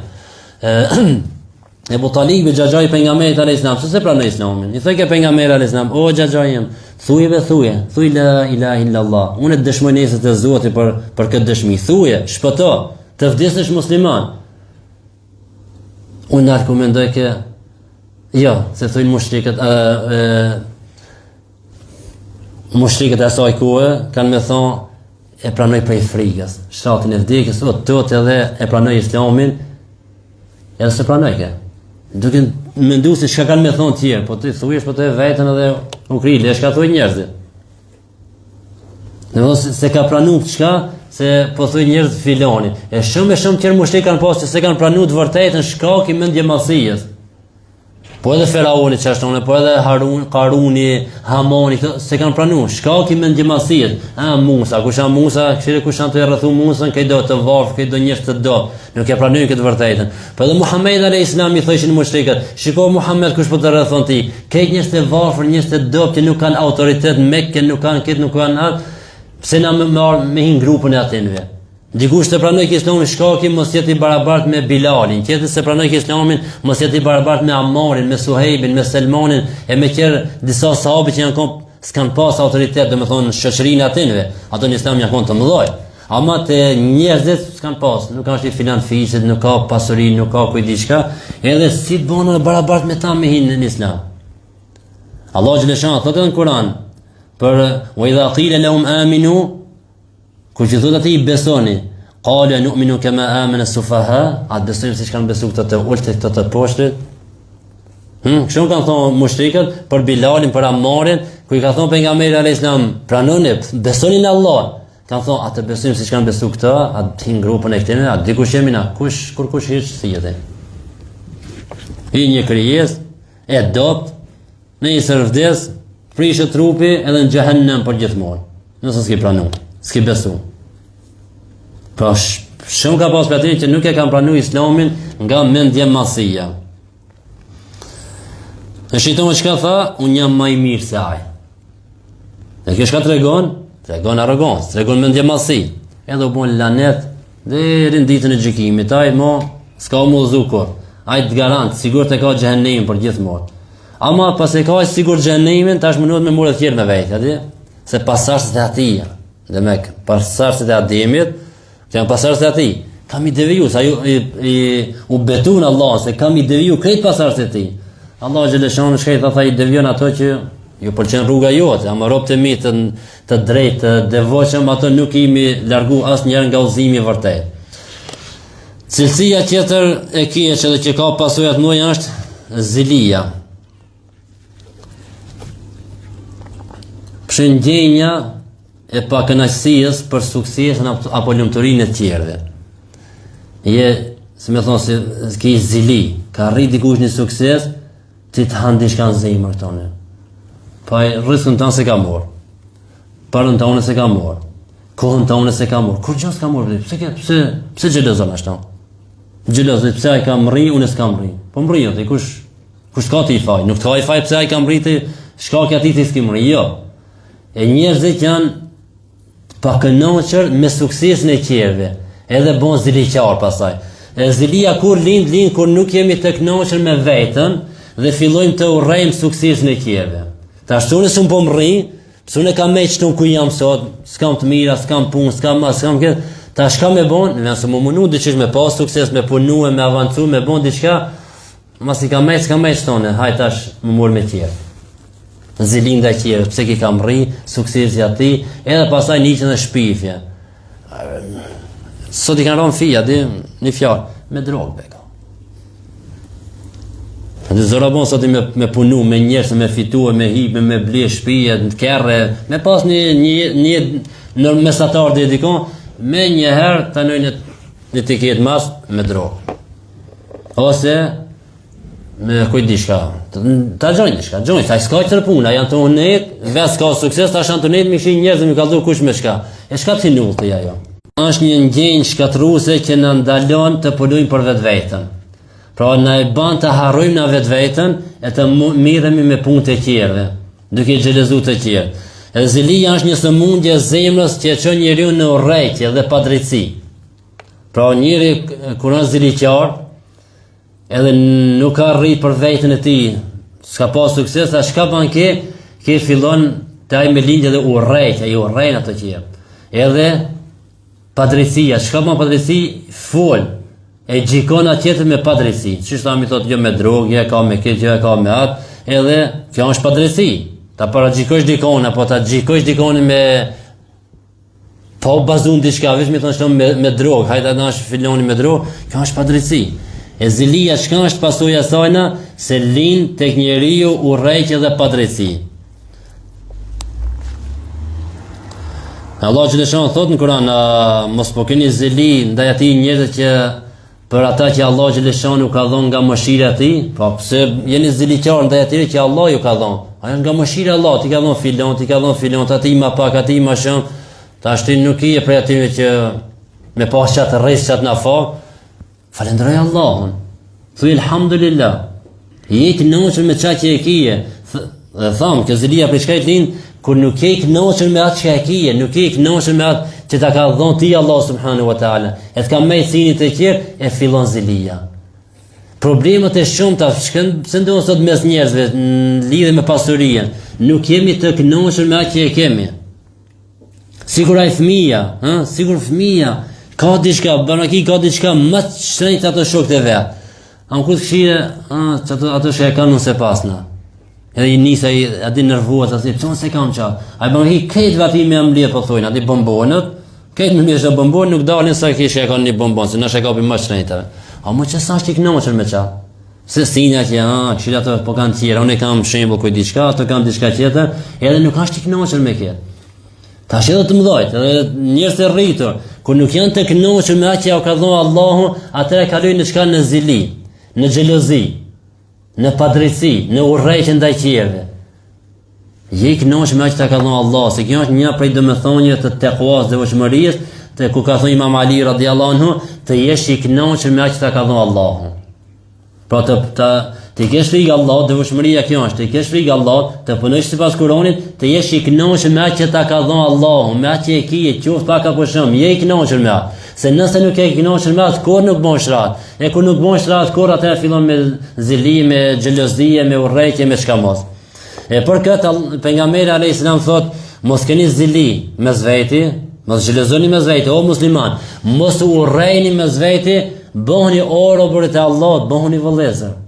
Ebu Talibi xhaxhai pejgamberit alayhis salam, pse se pranoi islamin? I thoi ke pejgamberi alayhis salam, o xhaxhaim, thuj la ilaha illallah. Unë dëshmoj nesër te Zoti për këtë dëshmi. Thuje, shpëto, të vdesësh musliman. Unë argumentoj ke jo, se thujnë mushrikët e asaj kohe kanë me thonë e pranoj prej frikës, shtatin e vdekjes, tot edhe e pranoj islamin, edhe se pranoj ke. Duke mendu se çka kanë me thonë tjerë, po ti thujesh po të vetën edhe u krili, e shka thuj njerëzit. Në se ka pranu çka, se po thuj njerëzit filoni. E shumë tjerë mushrikë kanë pas që se kanë pranu të vërtetën shkaki mendjemasias. Po edhe Ferauni çashtonë, po edhe Karuni, Hamoni, këto se kanë pranuar. Shkaki me ndjemasit. Musa, kush janë Musa, kush janë të rrethu Musën, që do të varf, që do njerëz të do. Nuk e pranojnë këtë vërtetën. Po edhe Muhamedi alayhis salam i thoshin mushrikët, shiko Muhammed kush po të rrethon ti. Këto njerëz të varfër, njerëz të dobët që nuk kanë autoritet në Mekë, nuk kanë atë. Pse na me hin grupin e atyre? Dikush të pranoj që Islami shkaki mos jetë i barabartë me Bilalin, tjetër se pranoj që Islamin mos jetë i barabartë me Ammarin, me Suhejbin, me Selmanin e me disa sahabë që janë s'kan pas autoritet, domethënë në shoqërinë atyre. Ato në Islam janë të mëdhoj. Ama të njerëzit s'kan pas, nuk kanë i financisit, nuk ka pasuri, nuk ka kujt diçka, edhe si të bënë barabartë me ta me hinë në Islam. Allah xhaleshan thotë në Kur'an për wa idha qila lahum aminu kur që thotë ati i besoni, qala nu'minu kama amana as-sufaha, atë besojnë siç kanë besuar këto të ulët këto të poshtit. Kështu kanë thonë mushrikët për Bilalin, për Ammarin, ku i ka thonë pejgamberi alayhis salam, pranoni, besoni në Allah. Kanë thonë atë besojmë siç kanë besuar këto, atë hin grupën e këtyre, atë dikush jemi na, kush hiç si jetë. I një krijesë e dopt, në një sërvdes, prishet trupi edhe në xhehenem për gjithmonë. Nëse s'ke pranuar, s'ke besuar. Pra shumë ka pas për që nuk e kanë pranuar Islamin nga mendje masia. Në shejtoni çka tha, unë jam më i mirë se ai. Dhe kjo çka tregon arrogancë, tregon mendje masi. Edhe u bën lanet deri në ditën e gjykimit. Ai s'ka udhëzuar kur. Ai të garant, sigurt e ka xhehenemin për gjithmonë. Ama pas e ka sigurt xhehenemin, tash mundohet me morë të tjerë me vetë, atë? Se pasardhësit e atij, demek pasardhësit e Ademit, që janë pasardhësit e atij, kam i deviju, sa u betun Allah, se kam i deviju krejt pasardhësit e tij. Allah xhaleshan shkret tha i devion ato që ju pëlqen rruga jote, ama robët e mi të drejtë, të devotshëm, ato nuk imi largu asnjëherë nga udhëzimi i vërtet. Cilësia tjetër e keqe dhe që ka pasojat mëdha është zilia. Shëndjenja e pakënaqësisë për suksesin apo lumturinë e tjerëve. Si me thonë, se ki zili, ka rrit dikush një sukses, ti të hanë diçka në zemër tonë. Pa rrezikun tonë se ka morë, parën tonë se ka morë, kohën tonë se ka morë. Kur gjë s'ka morë, pse xhelozon ashtu? Xhelozon pse ai ka mri, unë s'kam mri. Po mri ti kush ka ti faj? Nuk ka i faj pse ai ka mriti, shkaki aty ti s'ke mri, jo. E njerëzit janë pakënaqur me suksesin e tjerëve, edhe bën ziliqar pastaj. E zilia kur lind kur nuk jemi të kënaqur me veten dhe fillojmë të urrejmë suksesin e tjerëve. Tash unë s'u po mrri, pse unë kam më çton ku jam sot, s'kam të mira, s'kam punë, s'kam këtë. Tash ka më bën, nëse më mundu diçka me pas sukses, me punue, me avancu, me bën diçka, mos i kam më çton, haj tash më mor me tjerë. Zilinda e tjerë, pse ki kam rri, suksesi ati, edhe pasaj niqen dhe shpifje. Sot i kanë rronë fija, një fjarë, me drogë beka. Dhe zora bon sot i me punu, me njerës, me fitu, me hipe, me ble shpije, në kerre, me pas një mesatar dhe dikon, me njëherë të nëjnë një tiket mas me drogë. Ose me kujt diçka. Ta gjojnë diçka, sa s'ka qërë puna, janë të unet, vetë s'ka sukses, ta shanë të unet, mi këshin njerëzë, mi kaldu kush me shka. E shka të hinullë të jajo. Është një ndjenjë shkatruse që në ndalon të punojmë për vetë vetën. Pra në e ban të harrojmë në vetë vetën, e të miremi me punë të tjerëve, duke xhelozu të tjerë. E zilia është një sëmundje zemrës që e çon njeriu në urrëtie dhe padrejtësi. Pra njeri kur është ziliqar, edhe nuk ka rrit për vetën e tij, s'ka pas sukses, as ka ban ke fillon të ai me lindje dhe urrëtia, i urrën ato që jep. Edhe padrejtësia, çka ban padrejtësi, fol, e gjikon atjetër me padrejtësi. Çish tha mi thotë jo me drogë, ja ka me këtë, ja ka me atë, edhe kjo është padrejtësi. Ta paragjikosh dikon apo ta gjikosh dikon me pa bazun diçka, veç mi thonë shton me drogë, hajde na filoni me drogë, kjo është padrejtësi. E zilia çka është pasojë e sajna, se lind tek njeriu urrëtie dhe padrejtësi. Allah xhaleshan thot në Kur'an, mos po keni zili ndaj atij njerëz që për ata që Allah xhaleshanu ka dhënë nga mëshira e tij, po pse jeni ziliqar ndaj atyre që Allah ju ka dhënë? Ajo nga mëshira e Allah, ti ka dhënë filon, ti ka dhënë filon, aty më pak, aty më shumë. Tash ti nuk je prej atyre që me pas çat rrezik çat na fa. Falenderoj Allahun. Thuaj elhamdulillah. Je i kënaqur me çka që e kije. Dhe tham që zilia për çka e lin kur nuk je i kënaqur me atë që e kije, nuk je i kënaqur me atë që ta ka dhënë ti Allah subhanahu wa taala. E të ka më thini të tjerë e fillon zilia. Problemet e shumta që ndodhin sot mes njerëzve në lidhje me pasurinë, nuk jemi të kënaqur me atë që e kemi. Sigur ai fëmia, sigur fëmia ka diçka, banaki ka diçka më të shenjtë ato shokët e vet. Am kur këshire, ato që e kanë nëse pasna. Edhe i nisa i adi nervuat, ati, pëton se kam qatë. A i banaki këtë vati me amlije po thujnë, adi bombonët, këtë me mjeshtë bombonët nuk dalin sa kishë e kanë një bombonë, se nësh e kapi më shenjtëve. A më që sa është i knoqër me qatë? Se sinja që, këshire ato po kanë tjera, unë e kam shembull kuj diçka, ato kam diçka tjetër, edhe nuk është i knoqër me këtë. Ta është edhe të mëdhajt, edhe njerëz të rritur, kur nuk janë të kënaqur me atë që ja ka dhënë Allahu, atëherë kalojnë në çka në zili, në xhelozi, në padrejti, në urrëqje ndaj tjerëve. Je i kënaqur me atë që ka dhënë Allahu, se kjo është një prej domethënieve të tekuas dhe vëshmërisë, te ku ka thënë Imam Ali radhiyallahu anhu, të jesh i kënaqur me atë që ka dhënë Allahu. Pra të kesh frikë Allahut, devotshmëria kjo është, të kesh frikë Allahut, të punosh sipas Kuranit, të jesh i kënaqur me atë që ta ka dhënë Allahu, me atë që e kije, qoftë pak apo shumë, je i kënaqur me atë. Se nëse nuk je i kënaqur me atë, kur nuk bën shrat. E kur nuk bën shrat, kur atëherë fillon me zili, me xhelozi, me urrëqje, me çka mos. E për këtë pejgamberi alayhis salam thotë, mos keni zili mes veti, mos xhelozoni mes veti, o musliman, mos urrejeni mes veti, bëhuni orë të Allahut, bëhuni vëllezër.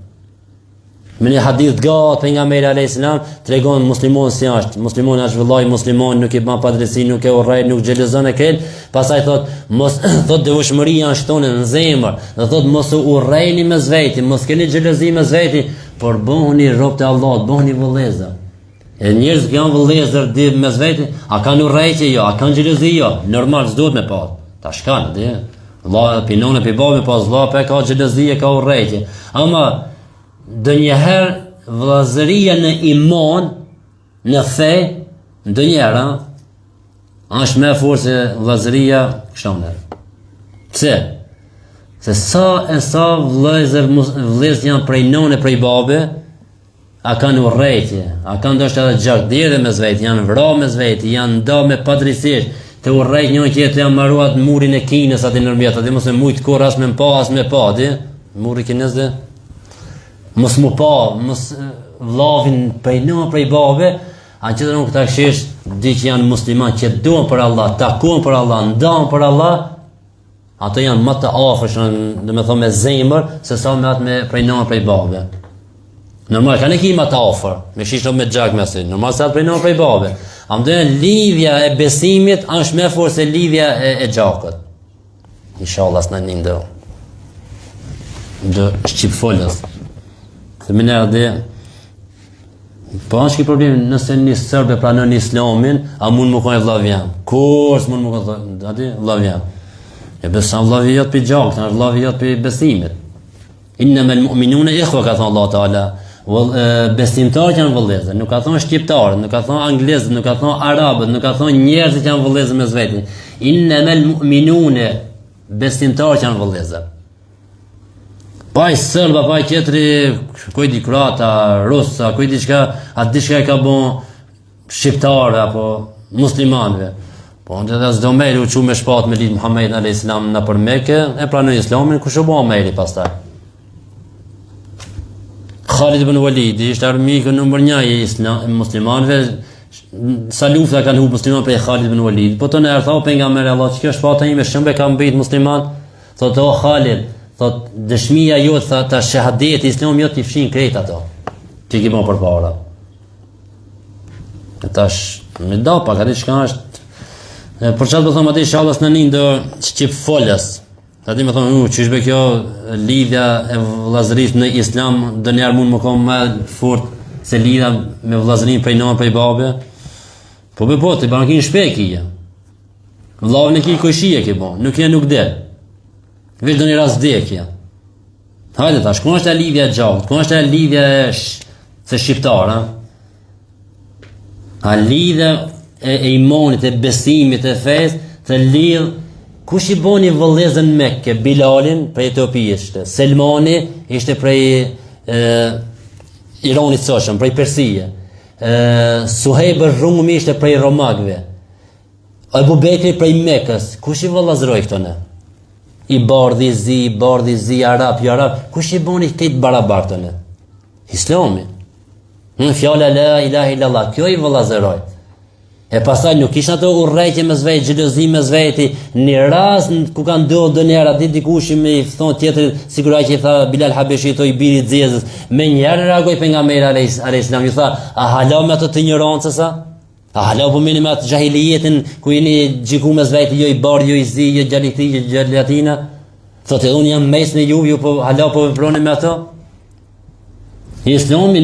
Me një hadith gatë pejgamberi alayhis salam tregon muslimon si është. Muslimon është vëllai muslimon, nuk i bën padrejti, nuk e urrej, nuk xhelozon e kel. Pastaj thot mos thot devotshmëria është tonë në zemër. Do thot mos u urrejni mes veti, mos keni xhelozi mes veti, por bëhuni rob të Allahut, bëhuni vëllezër. E njerëz që janë vëllezër di mes veti, a kanë urrejtje jo, a kanë xhelozi jo, normal s'duhet me pa. Tash kanë, di. Allah pinon e pe babë pas vlla pe ka xhelozi e ka urrejtje. Ama ndonjëherë vëllazëria në iman, në fe, ndonjëherë është më fort se vëllazëria kështu. Pse? Se sa vëllezër janë prej none, prej babe, a kanë urrejtje, a kanë ndoshta edhe gjakdire mes vetë, janë vrarë mes vetë, janë nda me padrejtisht, të urrejt njëri tjetrin janë marruat murin e Kinës aty nërmjet, aty mos e mujt kur as me pa as me pa, di? Muri Kinës dhe mos mu pa, mos vllavin prej babe, a që të nuk ta këshish, di që janë musliman, që duan për Allah, takon për Allah, ndan për Allah, ato janë më të afërshëm, do me thonë me zemër, se sa me atë me prej nëma prej babe. Normal, ka ne ki më të afër, me shishto me gjak me si, normal se atë prej nëma prej babe. A më dojnë, lidhja e besimit është me forë se lidhja e gjakët. Inshallah s'na një ndo. Ndo shqip folës. Se më nërë dhe, po është ki problem, nëse një sërbe pranon islamin, a mund më kojnë vlavjam. Kurs mund më kojnë vlavjam. E besan vlavjat për gjakët, është vlavjat për besimit. Innama al-mu'minuna ikhwa, ka thënë Allah Ta'ala. Besimtarët janë vëllezër, nuk ka thonë shqiptarët, nuk ka thonë anglezët, nuk ka thonë arabët, nuk ka thonë njerëzit që janë vëllezër mes veti. Innamal mu'minuna, besimtarët janë vëllezër. Pa i sërba, pa i qetri, kuj di kroata, rusa, kuj di qka, atë di qka e ka bon shqiptarë apo muslimanëve. Po në dhe s'do mejri u që me shpat me lidë Muhammed a.s. në për Mekë, e pranoj islamin, ku shë bo mejri pastaj. Khalid ibn Walid ishte armiku numër 1 i muslimanëve, sa lufta kanë humbur musliman prej Khalid ibn Walid. Po tonë erdha pejgamberi Allah, çka shpata ime shëmbe ka mbet musliman. Thotë o Khalid, thotë dëshmia jote tha ta shahadeti islami jot i fshin krejt ato. Ti ke bën përpara. Tash më do pa ka diçka është për çfarë do them atë inshallah s'na ndo çip folës. Tati më thonë, që ishbe kjo lidhja e vëllazërisë në islam, dë njerë mund më kom më fort se lidhja me vëllazërin prej nëma prej babe. Po be po, të banë ki në shpe kije. Vëllavën e ki kojshie ki bo, nuk je nuk del. Vesh do një ras dekja. Hajde tash, ku është e lidhja e gjakut? Ku është e lidhja e se shqiptar, ha? A lidhja e imanit, e besimit, e fesë, të lidh. Kush i boni vëllezën Mekke? Bilalin prej Etiopia ishte. Selmani ishte prej Iranit soshëm, prej Persie. Suhejb Rumi ishte prej Romakve. Abu Bekri prej Mekës. Kush i vëllazëroi këto ne? I bardhi zi, arab, kush i boni këtë barabartë ne? Islami. Në fjala la ilaha illallah, kjo i vëllazëroi. E pastaj nuk kishin ato urrëqje mes vetë, xhelozi mes veti, në rast ku ka ndodhur dënera ditë dikush me i thon tjetër, sigurisht që i tha Bilal Habeshi i biri i Xezës, më njëherë reagoi pejgamberi alayhis salam, i tha, a hala me ato të ignorancës sa? A hala po mini me atë jahiliyetin ku jeni xhiku mes veti, jo i bardh, jo i zi, jo xhaliti, jo xhalatina. Thotë unë jam mes në ju po hala po veproni me ato? Islami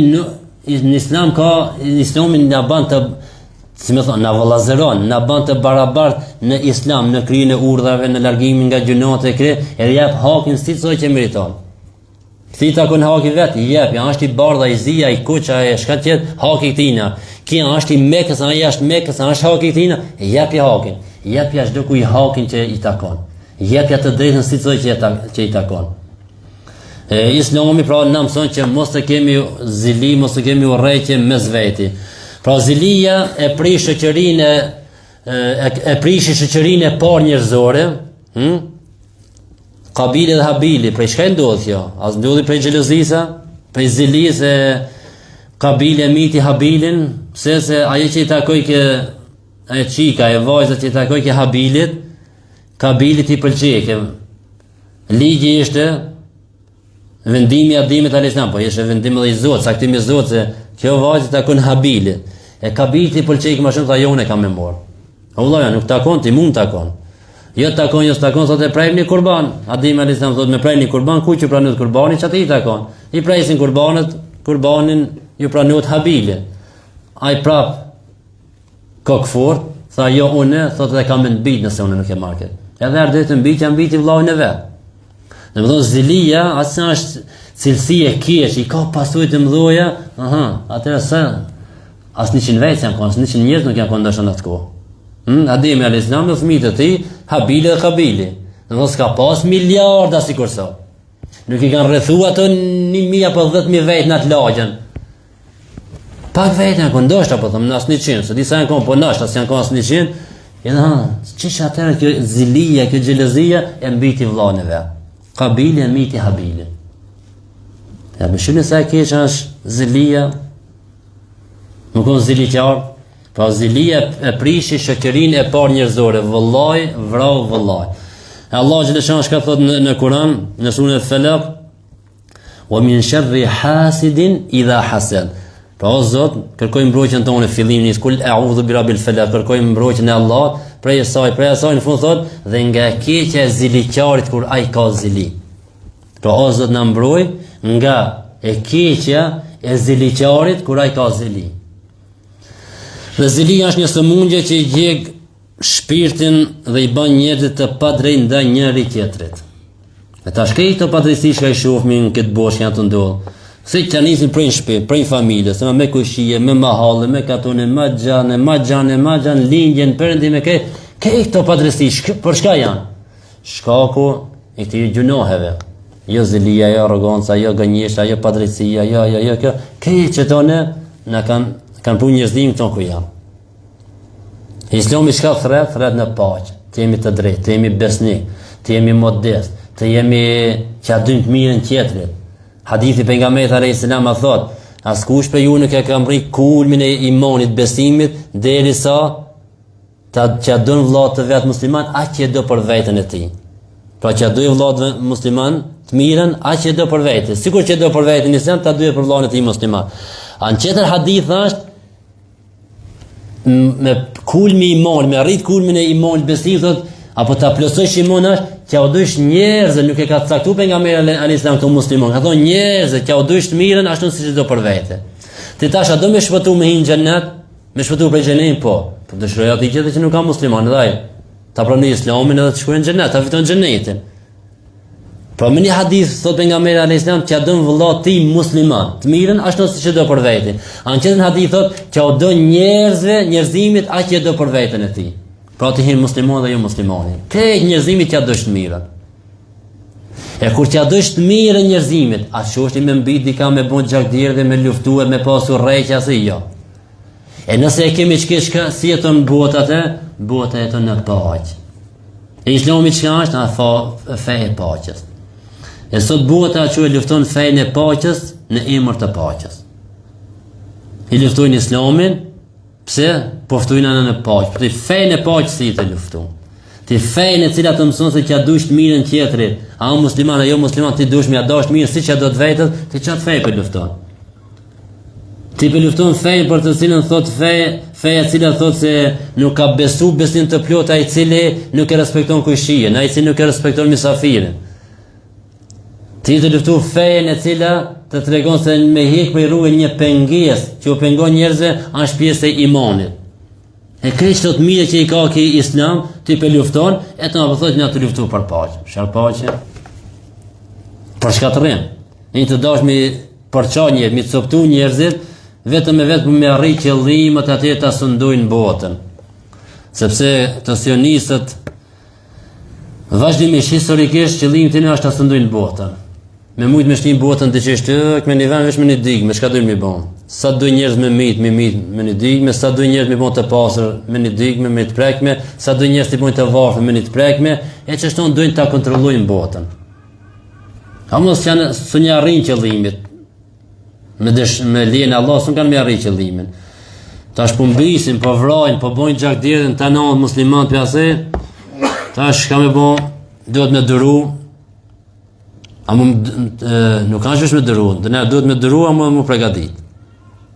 na ban të, si më thonë, na vëllazëron, na ban të barabartë në Islam, në krijen e urdhave, në largimin nga gjunat e kre, edhe jep hakin si çdo që meriton. Kthi takon haki vet, jep, ja është i bardha, i zia, i kuça, e shkatjet, haki i tina. Kia është i Mekës, ai është Mekës, është haki i tina, jep ja hakin. Jep ja çdo ku i hakin që i takon. Jep ja të drejtën si çdo që i takon. Islami pra na mëson që mos të kemi zili, mos të kemi urrëqje mes veti. Pra zilia e prish shoqërinë e prishi shoqërinë e parë njerëzore, Kabili dhe Habili, prej çka ndodh kjo? As ndodhi prej xhelozisë, prej zilisë Kabili e miti Habilin, pse se ajo që i takoi ke ajo çika e vajza që i takoi ke Habilit, Kabilit i pëlqej ke. Ligji ishte vendimi i Ademit alayhis salam, po ishte vendim edhe i Zotit, saktimi i Zotit se kjo vajzë takon Habilit. E Kabilit i pëlqej më shumë, tha jo unë kam më mor. Vëllai, nuk takon ti, mund takon. Jo takon, thotë e prejmë një kurban. Ademi alayhis salam thotë me prejmë një kurban, ku që pranohet kurbani, çati i takon. I presin kurbanin ju pranohet Habili. Ai prap kokfort, tha jo unë, thotë e kam në mbit nëse unë nuk e marr këtë. Edhe ardhë të mbiti vllahun e vet. Domethënë zilia, asë është cilësi e keq, i ka pasojë të mëdha, atëherë sa as 100 vjet janë kanë, 100 njerëz nuk janë kanë dashur atë kohë. Ademi alayhis salam me fëmijët e tij, Habili dhe Kabili. Domethënë s'ka pas miliarda sikur sa. Nuk i kanë rrethuar ato 1000 apo 10000 vet në atë lagjën. Pak vetë janë kanë ndoshta po them as 100, se disa janë kanë po ndoshta as janë kanë as 100. Edhe çish atëherë kjo zilia, kjo xhelozia e mbiti vllahun e vet. Kabili e miti Habilin. Ja më shumë sa keq është zilia. Nuk ka zili qartë. Pra zilia e prishi shoqërinë e parë njerëzore, vëllai, vrau vëllai. Allah xhaleshan ka thotë në Kur'an, në surën Al-Falaq, "Wa min sharri hasidin idha hasad." Pra o Zot, kërkojmë mbrojtjen tonë në fillimin, kul a'udhu bi rabbil falaq, kërkojmë mbrojtjen e Allahut prej asaj në fund thotë, dhe nga keqja e ziliqarit kur ai ka zili. Pra o Zot na mbroj nga e keqja e ziliqarit kur ai ka zili. Dhe zilia është një sëmundje që i gjeg shpirtin dhe i bën njerëzit të padrejtë ndaj njëri tjetrit. E tash këto padrejtësi që i shohim në këtë boshë janë të ndodhur. Se që nisin prej shtëpi, prej familjes, me kushije, me mahalle, me katone, me xhan, lindjen, perëndim me këto padrejtësi, për çka janë? Shkaku i këtij gjunoheve. Jo zilia, jo arroganca, jo gënjeshtria, jo padrejtësia, jo kjo. Këto tonë na kanë punë njerëzim këto ku janë. Islami çka thret në paqë, të jemi të drejtë, të jemi besnik, të jemi modest, të jemi që dim të mirën tjetrit. Hadithi pejgamberit alayhis salam thotë, askush për ju nuk e ka mbrit kulmin e imanit, besimit, derisa që don vëllai të vet musliman, aq që do për veten e tij. Pra që do vëllai musliman të mirën, aq që do për veten. Sikur që do për veten islam, ta duhet për vëllain e tij musliman. An tjetër hadith është me kulmi i imanit, me arrit kulmin e imanit, besimit thotë, apo ta plotësosh imanin që u dush njerëz, nuk e ka caktuar pejgamberi alayhis salam këto musliman. Ka thonë njerëz që u dush të mirën ashtu siç do për vete. Ti tash a do më shpëtu me hin xhennet, me shpëtu për xhenetin po. Po dëshiroj atë gjithë që nuk ka musliman, ai ta pranoj islamin edhe të shkojë në xhennet, ta fiton xhenetin. Pra me një hadith thot pejgamberi alayhis salam që do vëlla ti musliman, të mirën ashtu siç do për veten. Anë çetën hadith thot që do njerëzimit aq që do për veten e tij. Pra ti hin musliman dhe jo muslimani. Këtë njerëzimit që do të mirën. E kur që do të mirën njerëzimit, a shohni me mbi dika me bon gjakdirë dhe me luftuar me pasur rreqja se jo. E nëse e kemi çka si jeton botat jeton në paqë. E Islami çka është? Fe e paqes. E sot bota që e lufton fejnë e paqes në emër të paqes. I luftojnë Islamin, pse? Poftojnë anë në paqë. Ti fejnë e paqes si të lufton. Ti fejnë e cila të mëson se që a dush të mirën tjetrit, a musliman a jo musliman, ti dush me a dash mirë si që a do të vetët, ti qatë fejnë për lufton. Ti për lufton fejnë për të cilën thot feja cila thot se nuk ka besu besim të plot ai cili nuk e respekton kujshien, ai cili nuk e respekton misafirin. Ti të luftu fejën e cila të tregon se me hek për rrugën një pengesë që u pengon njerëzve është pjesë e imanit. E krejt të mire që i ka ki Islam, ti për lufton, e të më përthot nga të luftu për paqë. Shar paqë? Për shkatërim. Një të dash mi përqa njerë, mi të soptu njerëzit, vetëm me arri qëllimet atë të asundojnë botën. Sepse të sionistët, vazhdimisht historikisht qëllimit të në është të asundojnë botën. Me mujt me shtim botën të qeshtë, me një vend vesh me një digme, shka dojnë mi bon. Sa dojnë njerëz me me një digme, sa dojnë njerëz me bon të pasër me një digme, me të prekme, sa dojnë njerëz të bojnë të varfë me një të prekme, e që shtonë dojnë të kontrollojnë botën. A mos që së një arrin qëllimit, me lene Allah, së në kanë me arrin qëllimin. Ta është po mbisin, po vrajnë, po bojnë gjakdirën, të nanë musliman për ase, ta është ka me bon, duhet me dëru, nuk kanë që me dëru, dhe ne duhet me dëru, a mu pregadit.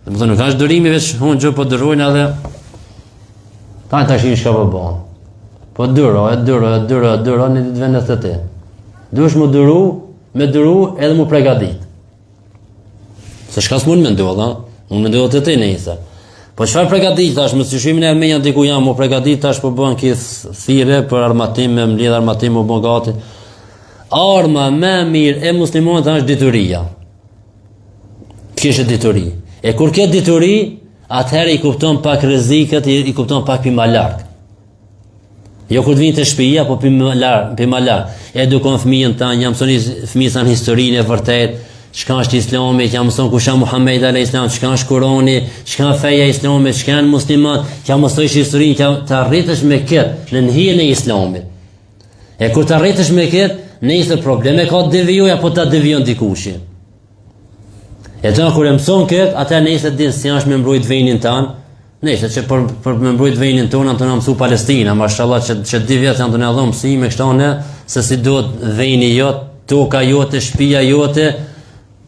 Dhe më thë nuk kanë dërimi, veç unë gjë po dërujnë edhe, ta në të shinë shka po bon. Po dëro, në ditë vendet të ti. Duhesh mu dëru, me dëru edhe mu pregadit. Se shka s'mun me ndohë, unë me ndohë të ti në isa. Po çfarë pregadit, tash, më syshimin e Armenja diku jam, mu pregadit, tash po bën kith thire për armatim, me mledh armatim, mu bën gati. Arma me mirë e muslimonët është dituria. Kështë dituri. E kur ke dituri, atëherë i kupton pak rreziqet, i kupton pak pi ma larg. Jo kur të vinë të shtëpia, po pi ma larg. Edukon fëmijën tanë, ja mësoni fëmijës tanë historinë e vërtet, çka është Islami, ja mëson kush është Muhamedi alayhis salam, çka është Kurani, çka feja e Islamit, çka janë muslimanët, ja mësoj historinë, ja të arritësh me këtë në hijen e Islamit. E kur të arritësh me këtë, nëse probleme ka të devijoj apo ta devijon dikush. E të kur e mëson këtë, atëherë nëse din si është me mbrojt venin tan, nëse që për me mbrojt venin tonë ato na mësu Palestina, mashallah që 2 vjet janë tonë dhënë mësime këto ne se si duhet veni jot, toka jote, shtëpia jote,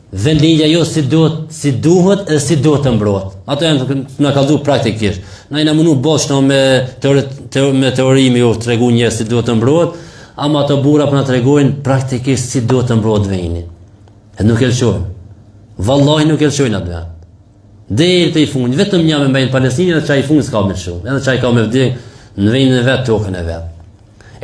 vendinja jote si duhet e si duhet të mbrohet. Ato janë na kallzu praktikisht. Na jena mundu boshno me teorimi ju tregu njerëz si duhet të mbrohet, ama ato burra po na tregojnë praktikisht si duhet të mbrohet veni. E nuk e lëshojnë. Vallahi nuk e lëshojnë atë. Deri te i fund, vetëm një me mbajnë Palestinë dhe çaj i fund s'ka me lëshu. Edhe çaj ka me vdek në vendin e vet, tokën e vet.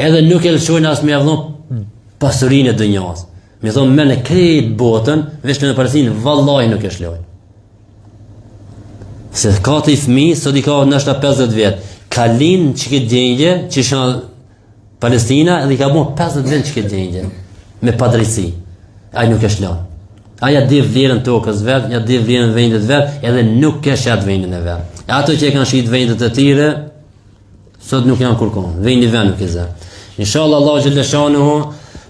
Edhe nuk e lëshojnë as me avllon pasurinë e dunjas. Mi thonë me në krejt botën, veç në Palestinë, vallahi nuk e shlojnë. Se ka të i fëmi, sot i ka nështë 50 vjetë, ka linë që këtë gjengje, që shënë Palestina, edhe i ka bon 50 vjetë që këtë gjengje, me padrejtësi. Ai nuk e shlojnë. Aja di vlerën tokës vetë, ja di vlerën vendet vetë, edhe nuk e shetë vendin e vetë. E ato që e kanë shqitë vendet e tire, sot nuk janë kurkon, vendi vetë nuk e zë. Inshallah, Allah Gjellëshanuhu,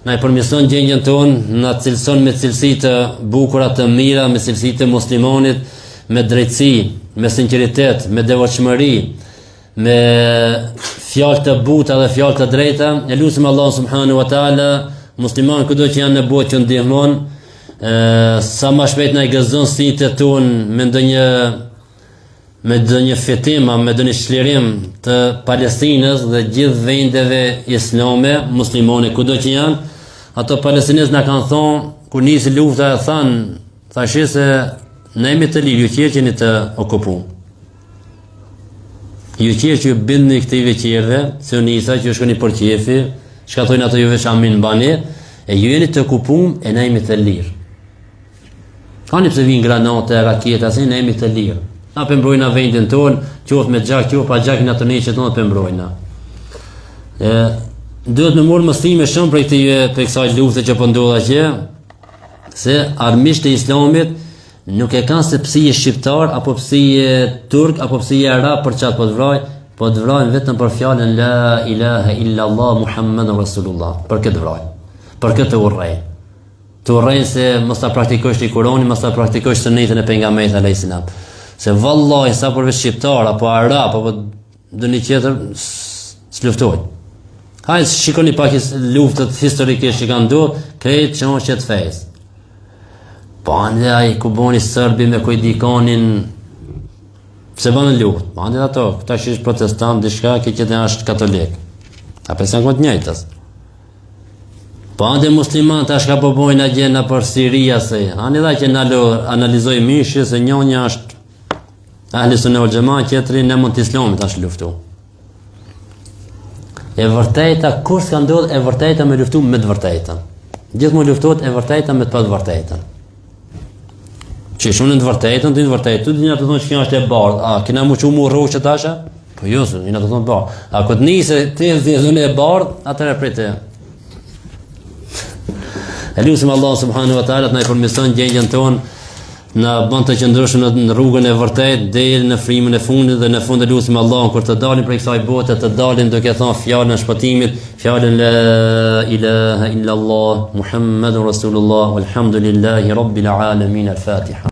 na i përmirëson gjendjen tonë, na cilëson me cilësi të bukura të mira, me cilësi të muslimanit, me drejtësi, me sinqeritet, me devotshmëri, me fjalë të buta dhe fjalë të drejta. E lutim Allah subhanahu wa taala, musliman kudo që janë në botë që ndihmon, sa më shpejt na i gëzon sinjtë tonë me ndonjë fitima, me ndonjë çlirim të Palestinës dhe gjithë vendeve islame, muslimane kudo që janë. Ato palestinezë na kanë thonë, kur nisi lufta e thanë, thashë se ne jemi të lirë, ju qërë që një të okupu. Ju qërë që ju bindni këtive qërëve, se nisa që ju shkoni për qefi, shka thojnë ato ju veç amin bani, E ju jeni të okupum e ne jemi të lirë. Ani pse vinë granate, rakete, asnjë ne jemi të lirë. Na pëmbrojna vendin tonë, qoftë me gjak, qoftë pa gjak, na të neqet tonë pëmbrojna. Duhet me morë mësime shumë për kësaj lufte që po ndodh atje, se armiqtë e Islamit nuk e kanë se pse je shqiptar apo pse je turk apo pse je arab për çat po të vrojnë vetëm për fjalën la ilaha illa Allah Muhammadur Rasulullah. Për këtë vrojnë. Për këtë urrejnë. Të urrejnë se mos ta praktikosh ti Kur'anin, mos ta praktikosh sunetën e pejgamberit alayhis salam. Se vallahi sa për shqiptar apo arab apo doni tjetër s'luftojnë. Hajde shikoni pak luftët historikisht që kanë ndodhur, krejt çështje të fesë. Po ande ai ku boni serbi me kujdikanin pse bën luftë. Po ande ato, këta që është protestant, diçka që është katolik. Apo s'kan të njëjtës. Po ande musliman tash ka po bojnë agjena për Siria se. Ande dha që na analizoj mishë se njënja është ahli sunne wal xhamaa, tjetri në mund të islamit tash luftu. E vërteta kur s'ka ndodhur e vërteta me luftu me të vërtetën. Gjithmonë luftohet e vërteta me të pa të vërtetën. Që shumë në të vërtetën, të vërtetë, tu dina të thonë që kjo është e bardhë. A kena mu çumu rroqë tasha? Po jo, ina të thonë bardhë. A kur të nisë ti në zonë e bardhë, atëherë prit të. Elusim Allah subhanahu wa taala të na përmirëson gjendjen tonë, na bën të qëndroshëm në rrugën e vërtetë deri në frymën e fundit dhe në fund elusim Allahun kur të dalim prej kësaj bote të dalim duke thënë fjalën e shpëtimit, fjalën la ilaha illa Allah Muhammadur Rasulullah walhamdulillahi rabbil alamin al-Fatiha.